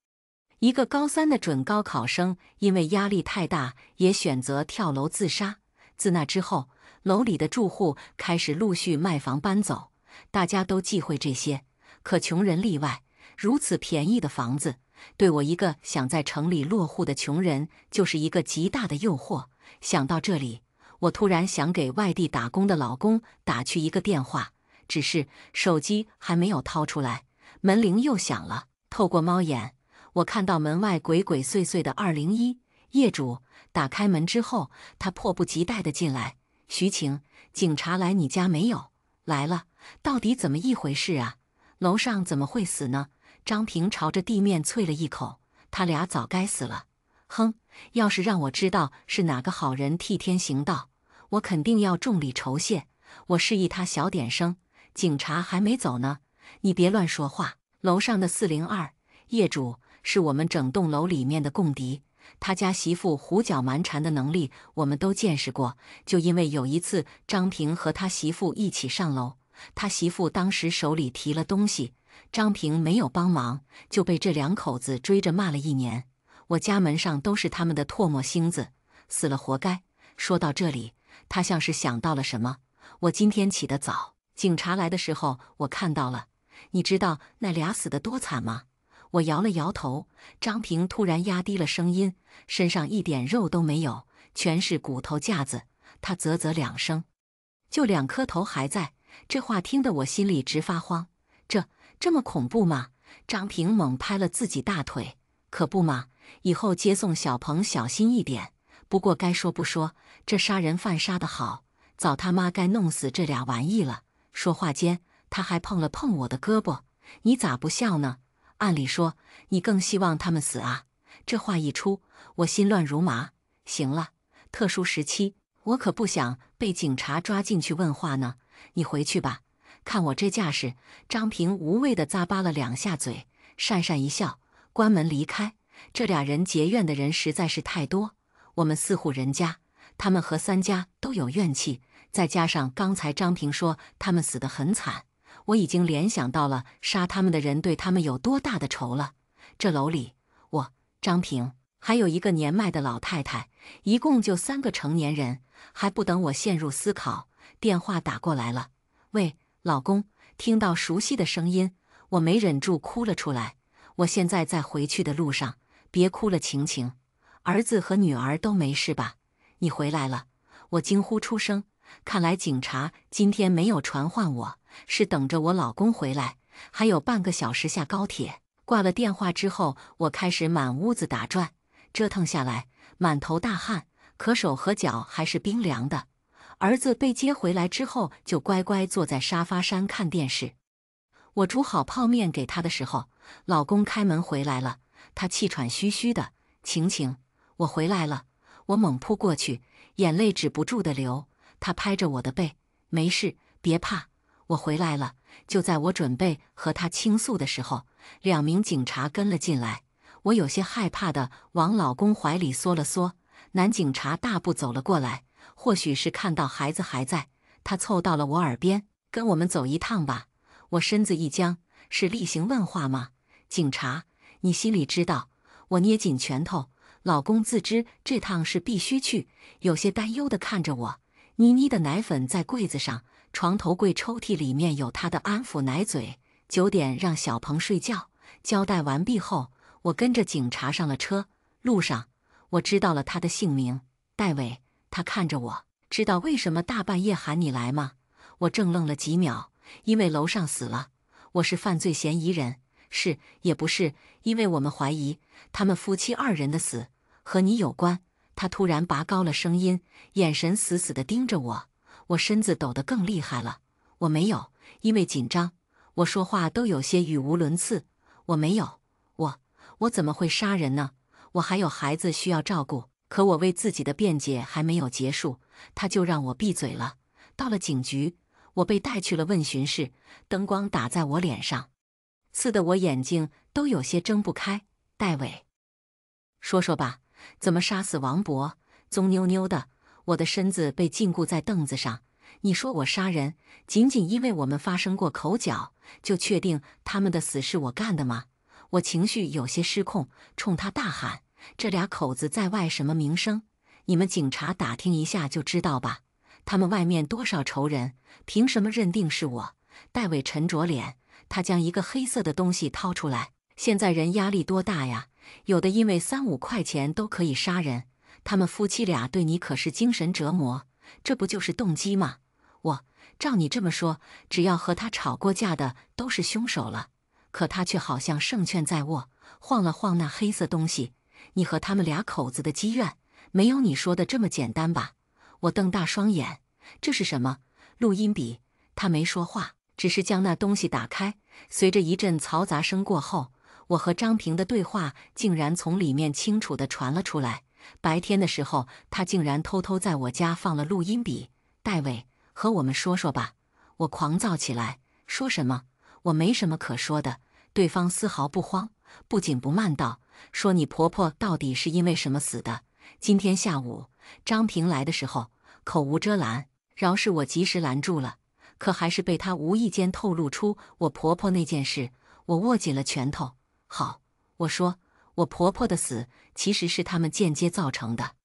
一个高3的准高考生因为压力太大，也选择跳楼自杀。自那之后，楼里的住户开始陆续卖房搬走，大家都忌讳这些，可穷人例外。如此便宜的房子，对我一个想在城里落户的穷人，就是一个极大的诱惑。想到这里，我突然想给外地打工的老公打去一个电话，只是手机还没有掏出来，门铃又响了。透过猫眼，我看到门外鬼鬼祟祟的201业主。打开门之后，他迫不及待地进来：“徐晴，警察来你家没有？”“来了。”“到底怎么一回事啊？楼上怎么会死呢？”张平朝着地面啐了一口：“他俩早该死了。”“哼，要是让我知道是哪个好人替天行道，我肯定要重礼酬谢。”我示意他小点声：“警察还没走呢，你别乱说话。”楼上的402业主是我们整栋楼里面的共敌。他家媳妇胡搅蛮缠的能力我们都见识过，就因为有一次张平和他媳妇一起上楼，他媳妇当时手里提了东西，张平没有帮忙，就被这2口子追着骂了1年。我家门上都是他们的唾沫星子，死了活该。说到这里，他像是想到了什么：“我今天起得早，警察来的时候我看到了，你知道那俩死得多惨吗？”我摇了摇头。张平突然压低了声音，身上一点肉都没有，全是骨头架子。他啧啧2声：“就2颗头还在。”这话听得我心里直发慌。这么恐怖吗？张平猛拍了自己大腿：“可不嘛，以后接送小鹏小心一点。不过该说不说，这杀人犯杀得好，早他妈该弄死这俩玩意了。”说话间，他还碰了碰我的胳膊：“你咋不笑呢？按理说，你更希望他们死啊。”这话一出，我心乱如麻。行了，特殊时期，我可不想被警察抓进去问话呢。你回去吧。看我这架势，张平无谓地咂巴了2下嘴，讪讪一笑，关门离开。这俩人结怨的人实在是太多，我们4户人家，他们和3家都有怨气，再加上刚才张平说他们死得很惨，我已经联想到了杀他们的人对他们有多大的仇了。这楼里，我、张平，还有一个年迈的老太太，一共就3个成年人。还不等我陷入思考，电话打过来了。“喂，老公。”听到熟悉的声音，我没忍住哭了出来。我现在在回去的路上，别哭了，晴晴。儿子和女儿都没事吧？你回来了。我惊呼出声。看来警察今天没有传唤我，是等着我老公回来，还有半个小时下高铁。挂了电话之后，我开始满屋子打转，折腾下来，满头大汗，可手和脚还是冰凉的。儿子被接回来之后，就乖乖坐在沙发上看电视。我煮好泡面给他的时候，老公开门回来了，他气喘吁吁的：“晴晴，我回来了。”我猛扑过去，眼泪止不住的流。他拍着我的背：“没事，别怕，我回来了。”就在我准备和他倾诉的时候，2名警察跟了进来。我有些害怕的往老公怀里缩了缩。男警察大步走了过来，或许是看到孩子还在，他凑到了我耳边：“跟我们走一趟吧。”我身子一僵：“是例行问话吗？警察，你心里知道。”我捏紧拳头。老公自知这趟是必须去，有些担忧地看着我。妮妮的奶粉在柜子上，床头柜抽屉里面有她的安抚奶嘴。9点让小鹏睡觉。交代完毕后，我跟着警察上了车。路上，我知道了他的姓名，戴伟。他看着我：“知道为什么大半夜喊你来吗？”我怔愣了几秒：“因为楼上死了，我是犯罪嫌疑人。”“是，也不是，因为我们怀疑他们夫妻2人的死和你有关。”他突然拔高了声音，眼神死死地盯着我。我身子抖得更厉害了。我没有，因为紧张，我说话都有些语无伦次。我没有，我怎么会杀人呢？我还有孩子需要照顾。可我为自己的辩解还没有结束，他就让我闭嘴了。到了警局，我被带去了问询室，灯光打在我脸上，刺得我眼睛都有些睁不开。戴伟，说说吧，怎么杀死王博？棕妞妞的，我的身子被禁锢在凳子上。你说我杀人，仅仅因为我们发生过口角，就确定他们的死是我干的吗？我情绪有些失控，冲他大喊：“这俩口子在外什么名声？你们警察打听一下就知道吧。他们外面多少仇人，凭什么认定是我？”戴伟沉着脸，他将一个黑色的东西掏出来。现在人压力多大呀？有的因为3、5块钱都可以杀人，他们夫妻俩对你可是精神折磨，这不就是动机吗？照你这么说，只要和他吵过架的都是凶手了。可他却好像胜券在握，晃了晃那黑色东西。你和他们俩口子的积怨，没有你说的这么简单吧？我瞪大双眼，这是什么？录音笔？他没说话，只是将那东西打开。随着一阵嘈杂声过后，我和张平的对话竟然从里面清楚地传了出来。白天的时候，他竟然偷偷在我家放了录音笔。戴伟，和我们说说吧。我狂躁起来，说什么？我没什么可说的。对方丝毫不慌，不紧不慢道：“说你婆婆到底是因为什么死的？”今天下午，张平来的时候，口无遮拦，饶是我及时拦住了，可还是被他无意间透露出我婆婆那件事。我握紧了拳头。好，我说，我婆婆的死其实是他们间接造成的。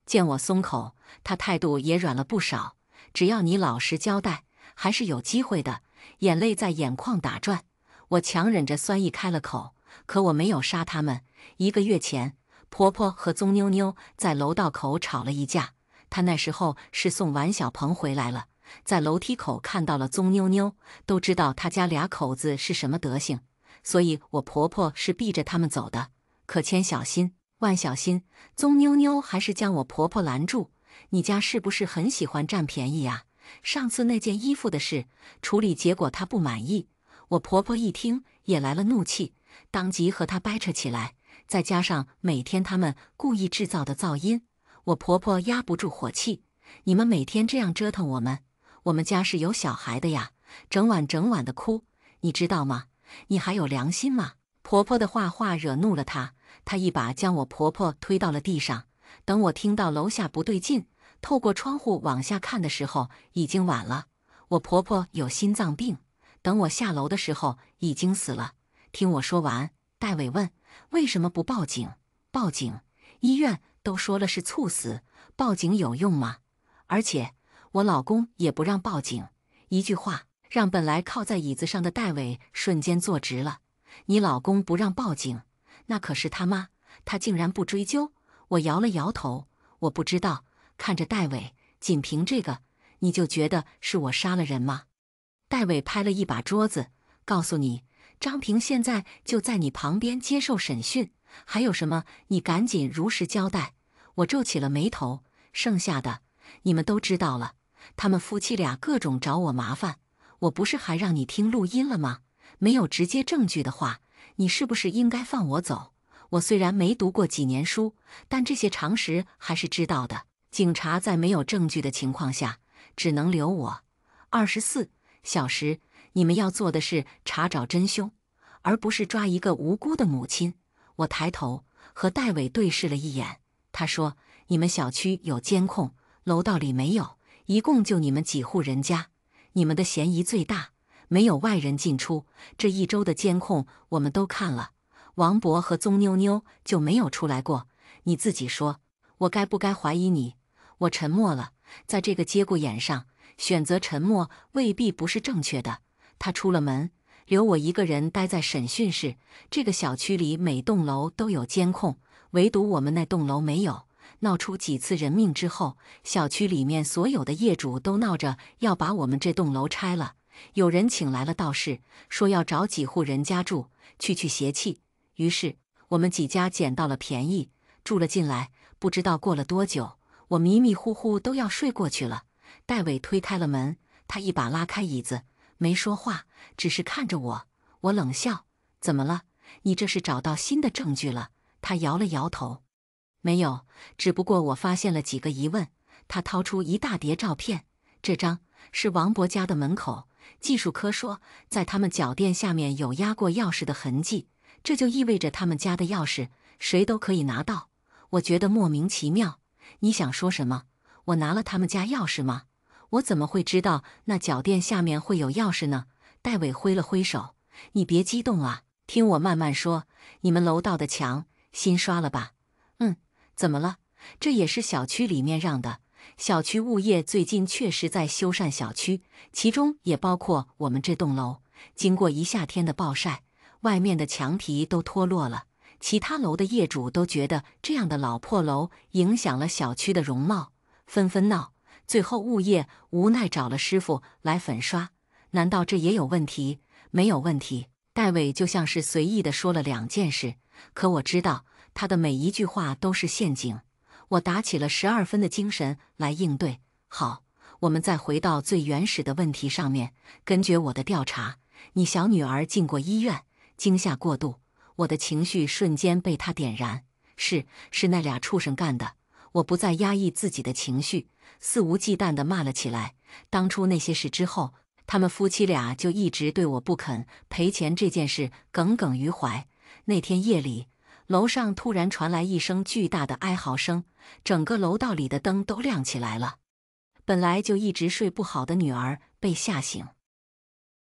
见我松口，他态度也软了不少。只要你老实交代，还是有机会的。眼泪在眼眶打转，我强忍着酸意开了口：“可我没有杀他们。1个月前，婆婆和棕妞妞在楼道口吵了一架。她那时候是送王小鹏回来了，在楼梯口看到了棕妞妞，都知道他家俩口子是什么德行，所以我婆婆是逼着他们走的。可千小心万小心，棕妞妞还是将我婆婆拦住。你家是不是很喜欢占便宜呀？上次那件衣服的事处理结果她不满意。”我婆婆一听也来了怒气，当即和她掰扯起来，再加上每天他们故意制造的噪音，我婆婆压不住火气：“你们每天这样折腾我们家是有小孩的呀，整晚的哭，你知道吗？你还有良心吗？”婆婆的话惹怒了她，她一把将我婆婆推到了地上。等我听到楼下不对劲，透过窗户往下看的时候，已经晚了。我婆婆有心脏病，等我下楼的时候已经死了。听我说完，戴伟问：“为什么不报警？”“报警？医院都说了是猝死，报警有用吗？而且我老公也不让报警。”一句话让本来靠在椅子上的戴伟瞬间坐直了。“你老公不让报警，那可是他妈，他竟然不追究？”我摇了摇头，我不知道。看着戴伟，仅凭这个，你就觉得是我杀了人吗？戴伟拍了一把桌子，告诉你，张平现在就在你旁边接受审讯，还有什么你赶紧如实交代。我皱起了眉头，剩下的你们都知道了。他们夫妻俩各种找我麻烦，我不是还让你听录音了吗？没有直接证据的话，你是不是应该放我走？我虽然没读过几年书，但这些常识还是知道的。警察在没有证据的情况下，只能留我24小时。你们要做的是查找真凶，而不是抓一个无辜的母亲。我抬头和戴伟对视了一眼，他说：“你们小区有监控，楼道里没有，一共就你们几户人家，你们的嫌疑最大，没有外人进出。这1周的监控我们都看了，王博和宗妞妞就没有出来过。你自己说，我该不该怀疑你？”我沉默了，在这个节骨眼上，选择沉默未必不是正确的。他出了门，留我一个人待在审讯室。这个小区里每栋楼都有监控，唯独我们那栋楼没有。闹出几次人命之后，小区里面所有的业主都闹着要把我们这栋楼拆了。有人请来了道士，说要找几户人家住，去邪气。于是我们几家捡到了便宜，住了进来。不知道过了多久，我迷迷糊糊都要睡过去了。戴伟推开了门，他一把拉开椅子，没说话，只是看着我。我冷笑：“怎么了？你这是找到新的证据了？”他摇了摇头：“没有，只不过我发现了几个疑问。”他掏出一大叠照片，这张是王博家的门口，技术科说在他们脚垫下面有压过钥匙的痕迹，这就意味着他们家的钥匙谁都可以拿到。我觉得莫名其妙。你想说什么？我拿了他们家钥匙吗？我怎么会知道那脚垫下面会有钥匙呢？戴伟挥了挥手：“你别激动啊，听我慢慢说。你们楼道的墙新刷了吧？”“嗯。”“怎么了？”“这也是小区里面让的。小区物业最近确实在修缮小区，其中也包括我们这栋楼。经过一夏天的暴晒，外面的墙皮都脱落了。其他楼的业主都觉得这样的老破楼影响了小区的容貌，纷纷闹。最后物业无奈找了师傅来粉刷。难道这也有问题？”“没有问题。”戴伟就像是随意地说了2件事，可我知道他的每一句话都是陷阱。我打起了12分的精神来应对。好，我们再回到最原始的问题上面。根据我的调查，你小女儿进过医院，惊吓过度。我的情绪瞬间被他点燃。是那俩畜生干的。我不再压抑自己的情绪，肆无忌惮地骂了起来。当初那些事之后，他们夫妻俩就一直对我不肯赔钱这件事耿耿于怀。那天夜里，楼上突然传来一声巨大的哀嚎声，整个楼道里的灯都亮起来了。本来就一直睡不好的女儿被吓醒，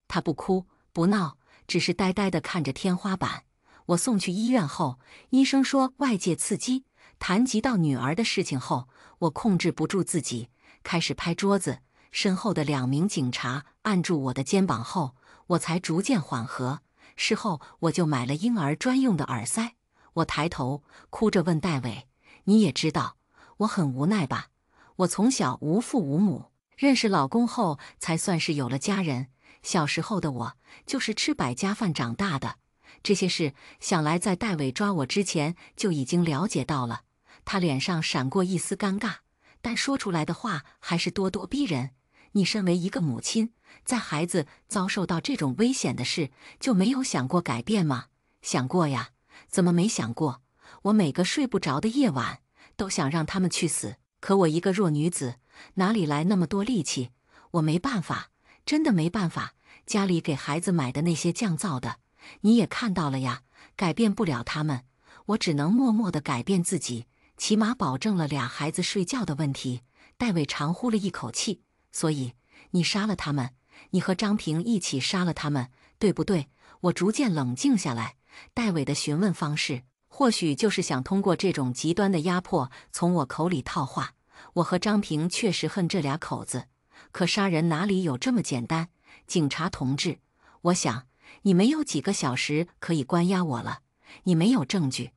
她不哭不闹，只是呆呆地看着天花板。我送去医院后，医生说外界刺激。谈及到女儿的事情后，我控制不住自己，开始拍桌子。身后的2名警察按住我的肩膀后，我才逐渐缓和。事后我就买了婴儿专用的耳塞。我抬头哭着问戴伟：“你也知道，我很无奈吧？我从小无父无母，认识老公后才算是有了家人。小时候的我就是吃百家饭长大的。”这些事想来在戴伟抓我之前就已经了解到了。他脸上闪过一丝尴尬，但说出来的话还是咄咄逼人。你身为一个母亲，在孩子遭受到这种危险的事，就没有想过改变吗？想过呀，怎么没想过？我每个睡不着的夜晚，都想让他们去死。可我一个弱女子，哪里来那么多力气？我没办法，真的没办法。家里给孩子买的那些降噪的，你也看到了呀，改变不了他们，我只能默默地改变自己，起码保证了俩孩子睡觉的问题。戴伟长呼了一口气。所以你杀了他们，你和张平一起杀了他们，对不对？我逐渐冷静下来。戴伟的询问方式，或许就是想通过这种极端的压迫从我口里套话。我和张平确实恨这俩口子，可杀人哪里有这么简单？警察同志，我想你没有几个小时可以关押我了。你没有证据。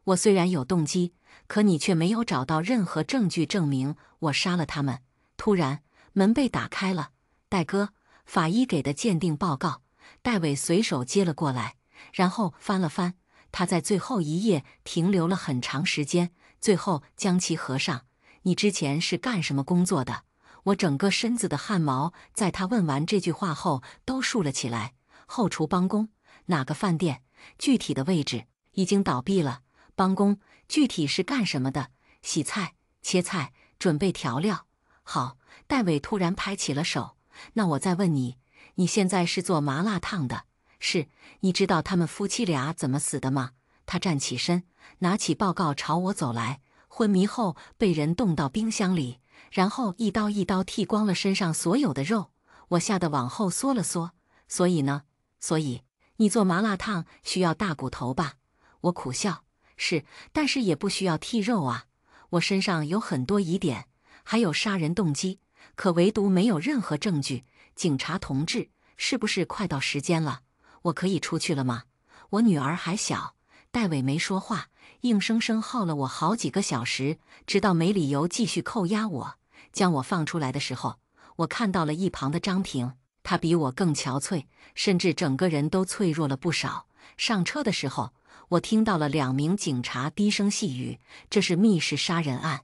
我虽然有动机，可你却没有找到任何证据证明我杀了他们。突然门被打开了，戴哥，法医给的鉴定报告。戴伟随手接了过来，然后翻了翻。他在最后一页停留了很长时间，最后将其合上。你之前是干什么工作的？我整个身子的汗毛在他问完这句话后都竖了起来。后厨帮工。哪个饭店？具体的位置？已经倒闭了。帮工具体是干什么的？洗菜、切菜、准备调料。好，戴伟突然拍起了手。那我再问你，你现在是做麻辣烫的？是。你知道他们夫妻俩怎么死的吗？他站起身，拿起报告朝我走来。昏迷后被人冻到冰箱里，然后一刀一刀剃光了身上所有的肉。我吓得往后缩了缩。所以呢？所以你做麻辣烫需要大骨头吧？我苦笑。是，但是也不需要剔肉啊。我身上有很多疑点，还有杀人动机，可唯独没有任何证据。警察同志，是不是快到时间了？我可以出去了吗？我女儿还小。戴伟没说话，硬生生耗了我好几个小时，直到没理由继续扣押我。将我放出来的时候，我看到了一旁的张平，他比我更憔悴，甚至整个人都脆弱了不少。上车的时候，我听到了2名警察低声细语，这是密室杀人案。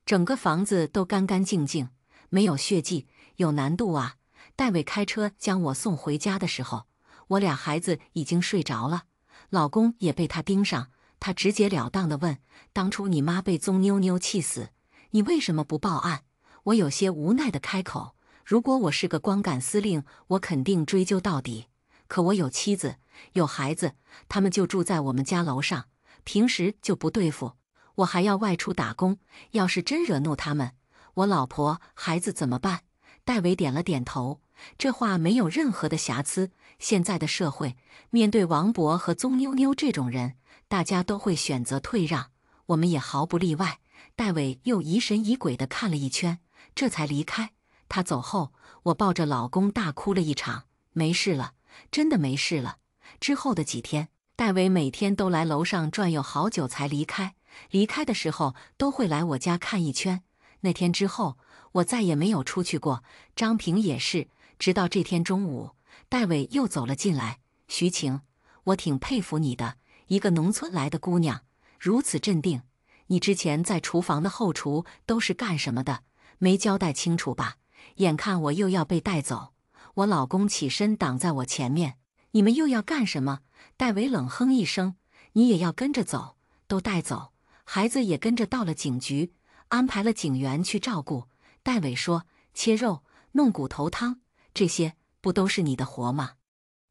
整个房子都干干净净，没有血迹，有难度啊。戴伟开车将我送回家的时候，我俩孩子已经睡着了，老公也被他盯上。他直截了当地问：当初你妈被宗妞妞气死，你为什么不报案？我有些无奈地开口：如果我是个光杆司令，我肯定追究到底。可我有妻子，有孩子，他们就住在我们家楼上，平时就不对付，我还要外出打工，要是真惹怒他们，我老婆孩子怎么办？戴维点了点头，这话没有任何的瑕疵。现在的社会，面对王博和宗妞妞这种人，大家都会选择退让，我们也毫不例外。戴伟又疑神疑鬼地看了一圈，这才离开。他走后，我抱着老公大哭了一场。没事了，真的没事了。之后的几天，戴伟每天都来楼上转悠好久才离开，离开的时候都会来我家看一圈。那天之后，我再也没有出去过，张平也是。直到这天中午，戴伟又走了进来。徐晴，我挺佩服你的，一个农村来的姑娘，如此镇定。你之前在厨房的后厨都是干什么的？没交代清楚吧？眼看我又要被带走，我老公起身挡在我前面。你们又要干什么？戴伟冷哼一声，你也要跟着走？都带走，孩子也跟着到了警局，安排了警员去照顾。戴伟说，切肉、弄骨头汤，这些不都是你的活吗？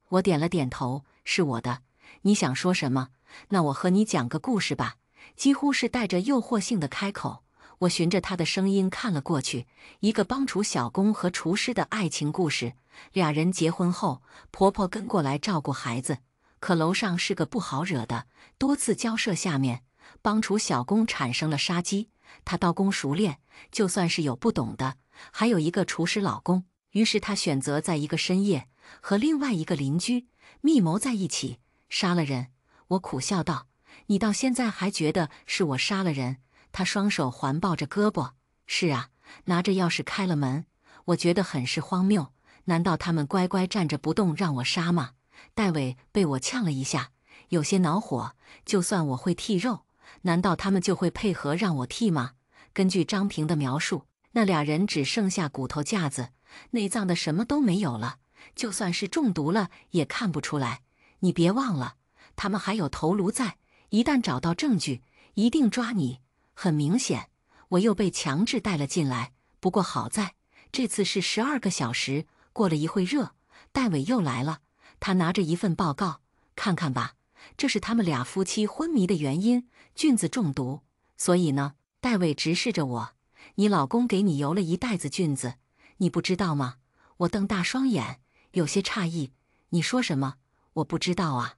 我点了点头，是我的。你想说什么？那我和你讲个故事吧。几乎是带着诱惑性的开口。我循着他的声音看了过去，一个帮厨小工和厨师的爱情故事。俩人结婚后，婆婆跟过来照顾孩子，可楼上是个不好惹的，多次交涉下面，帮厨小工产生了杀机。他刀工熟练，就算是有不懂的，还有一个厨师老公。于是他选择在一个深夜和另外一个邻居密谋在一起，杀了人。我苦笑道：你到现在还觉得是我杀了人？他双手环抱着胳膊。是啊，拿着钥匙开了门。我觉得很是荒谬，难道他们乖乖站着不动让我杀吗？戴伟被我呛了一下，有些恼火。就算我会剔肉，难道他们就会配合让我剔吗？根据张平的描述，那俩人只剩下骨头架子，内脏的什么都没有了，就算是中毒了也看不出来。你别忘了，他们还有头颅在，一旦找到证据，一定抓你。很明显，我又被强制带了进来。不过好在，这次是12个小时。过了一会热，戴伟又来了。他拿着一份报告，看看吧，这是他们俩夫妻昏迷的原因，菌子中毒。所以呢，戴伟直视着我，你老公给你邮了一袋子菌子，你不知道吗？我瞪大双眼，有些诧异。你说什么？我不知道啊。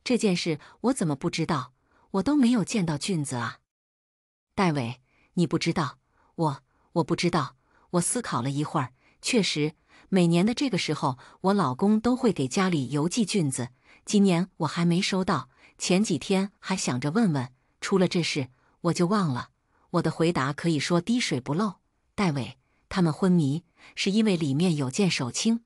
这件事我怎么不知道？我都没有见到菌子啊。戴伟，你不知道？我不知道。我思考了一会儿，确实，每年的这个时候，我老公都会给家里邮寄菌子。今年我还没收到，前几天还想着问问，出了这事我就忘了。我的回答可以说滴水不漏。戴伟，他们昏迷是因为里面有件手青。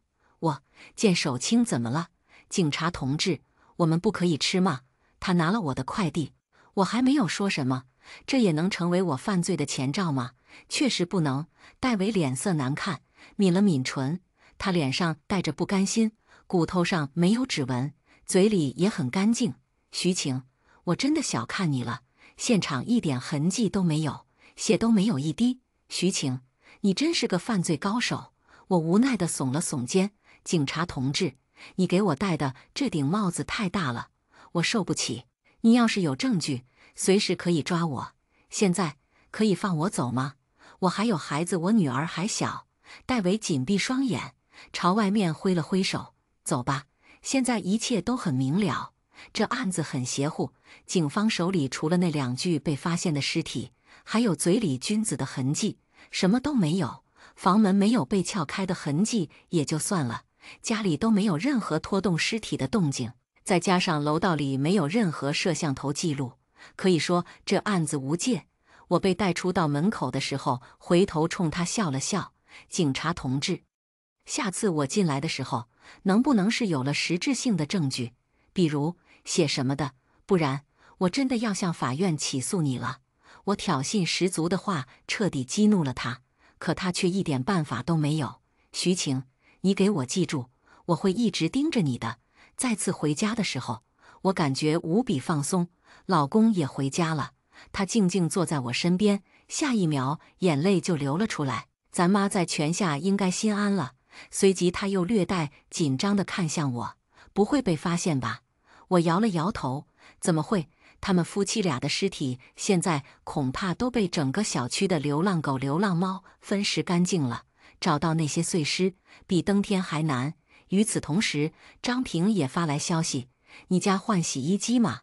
件手青怎么了？警察同志，我们不可以吃吗？他拿了我的快递，我还没有说什么，这也能成为我犯罪的前兆吗？确实不能。戴伟脸色难看，抿了抿唇，他脸上带着不甘心，骨头上没有指纹，嘴里也很干净。徐晴，我真的小看你了，现场一点痕迹都没有，血都没有一滴。徐晴，你真是个犯罪高手。我无奈地耸了耸肩，警察同志，你给我戴的这顶帽子太大了，我受不起。你要是有证据，随时可以抓我。现在可以放我走吗？我还有孩子，我女儿还小。戴维紧闭双眼，朝外面挥了挥手，走吧。现在一切都很明了，这案子很邪乎。警方手里除了那2具被发现的尸体，还有嘴里君子的痕迹，什么都没有。房门没有被撬开的痕迹也就算了，家里都没有任何拖动尸体的动静，再加上楼道里没有任何摄像头记录，可以说这案子无界。我被带出到门口的时候，回头冲他笑了笑，警察同志，下次我进来的时候，能不能是有了实质性的证据，比如血什么的，不然我真的要向法院起诉你了。我挑衅十足的话彻底激怒了他，可他却一点办法都没有。徐晴，你给我记住，我会一直盯着你的。再次回家的时候，我感觉无比放松。老公也回家了，他静静坐在我身边，下一秒眼泪就流了出来。咱妈在泉下应该心安了。随即他又略带紧张地看向我，不会被发现吧？我摇了摇头，怎么会？他们夫妻俩的尸体现在恐怕都被整个小区的流浪狗、流浪猫分食干净了，找到那些碎尸比登天还难。与此同时，张平也发来消息：你家换洗衣机吗？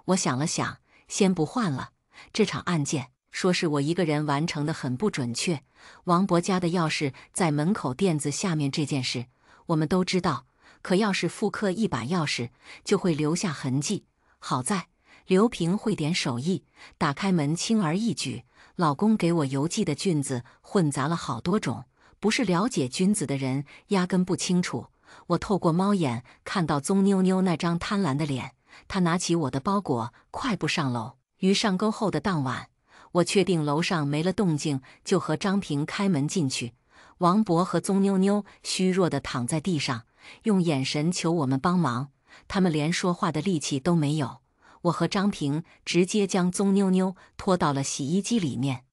我想了想，先不换了。这场案件说是我一个人完成的很不准确。王博家的钥匙在门口垫子下面这件事，我们都知道。可要是复刻一把钥匙，就会留下痕迹。好在刘平会点手艺，打开门轻而易举。老公给我邮寄的菌子混杂了好多种，不是了解菌子的人压根不清楚。我透过猫眼看到宗妞妞那张贪婪的脸，她拿起我的包裹，快步上楼。于上钩后的当晚，我确定楼上没了动静，就和张平开门进去。王博和宗妞妞虚弱地躺在地上，用眼神求我们帮忙，他们连说话的力气都没有。我和张平直接将宗妞妞拖到了洗衣机里面。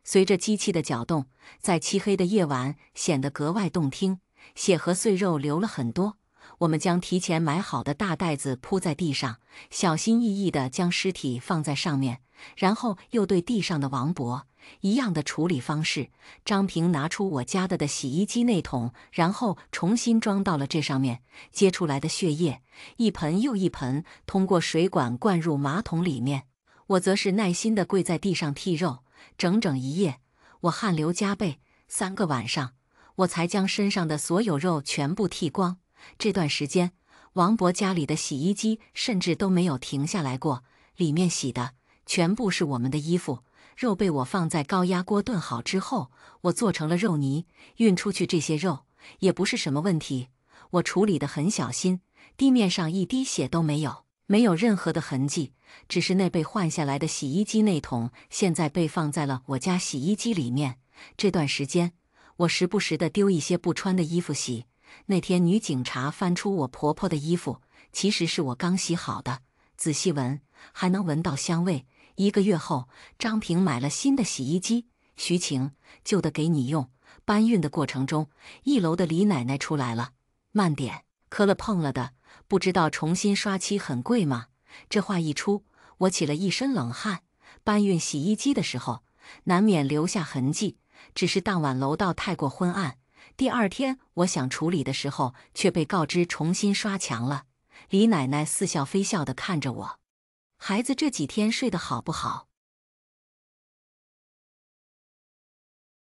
随着机器的搅动，在漆黑的夜晚显得格外动听。血和碎肉流了很多，我们将提前买好的大袋子铺在地上，小心翼翼地将尸体放在上面，然后又对地上的王博一样的处理方式。张平拿出我家的洗衣机内桶，然后重新装到了这上面，接出来的血液一盆又一盆通过水管灌入马桶里面。我则是耐心地跪在地上剔肉，整整1夜，我汗流浃背，3个晚上我才将身上的所有肉全部剃光。这段时间，王博家里的洗衣机甚至都没有停下来过，里面洗的全部是我们的衣服。肉被我放在高压锅炖好之后，我做成了肉泥，运出去。这些肉也不是什么问题，我处理得很小心，地面上一滴血都没有，没有任何的痕迹。只是那被换下来的洗衣机内桶现在被放在了我家洗衣机里面。这段时间，我时不时地丢一些不穿的衣服洗。那天女警察翻出我婆婆的衣服，其实是我刚洗好的，仔细闻还能闻到香味。1个月后，张平买了新的洗衣机。徐晴，旧的给你用。搬运的过程中，1楼的李奶奶出来了。慢点，磕了碰了的，不知道重新刷漆很贵吗？这话一出，我起了一身冷汗。搬运洗衣机的时候，难免留下痕迹，只是当晚楼道太过昏暗，第2天我想处理的时候，却被告知重新刷墙了。李奶奶似笑非笑地看着我，孩子这几天睡得好不好？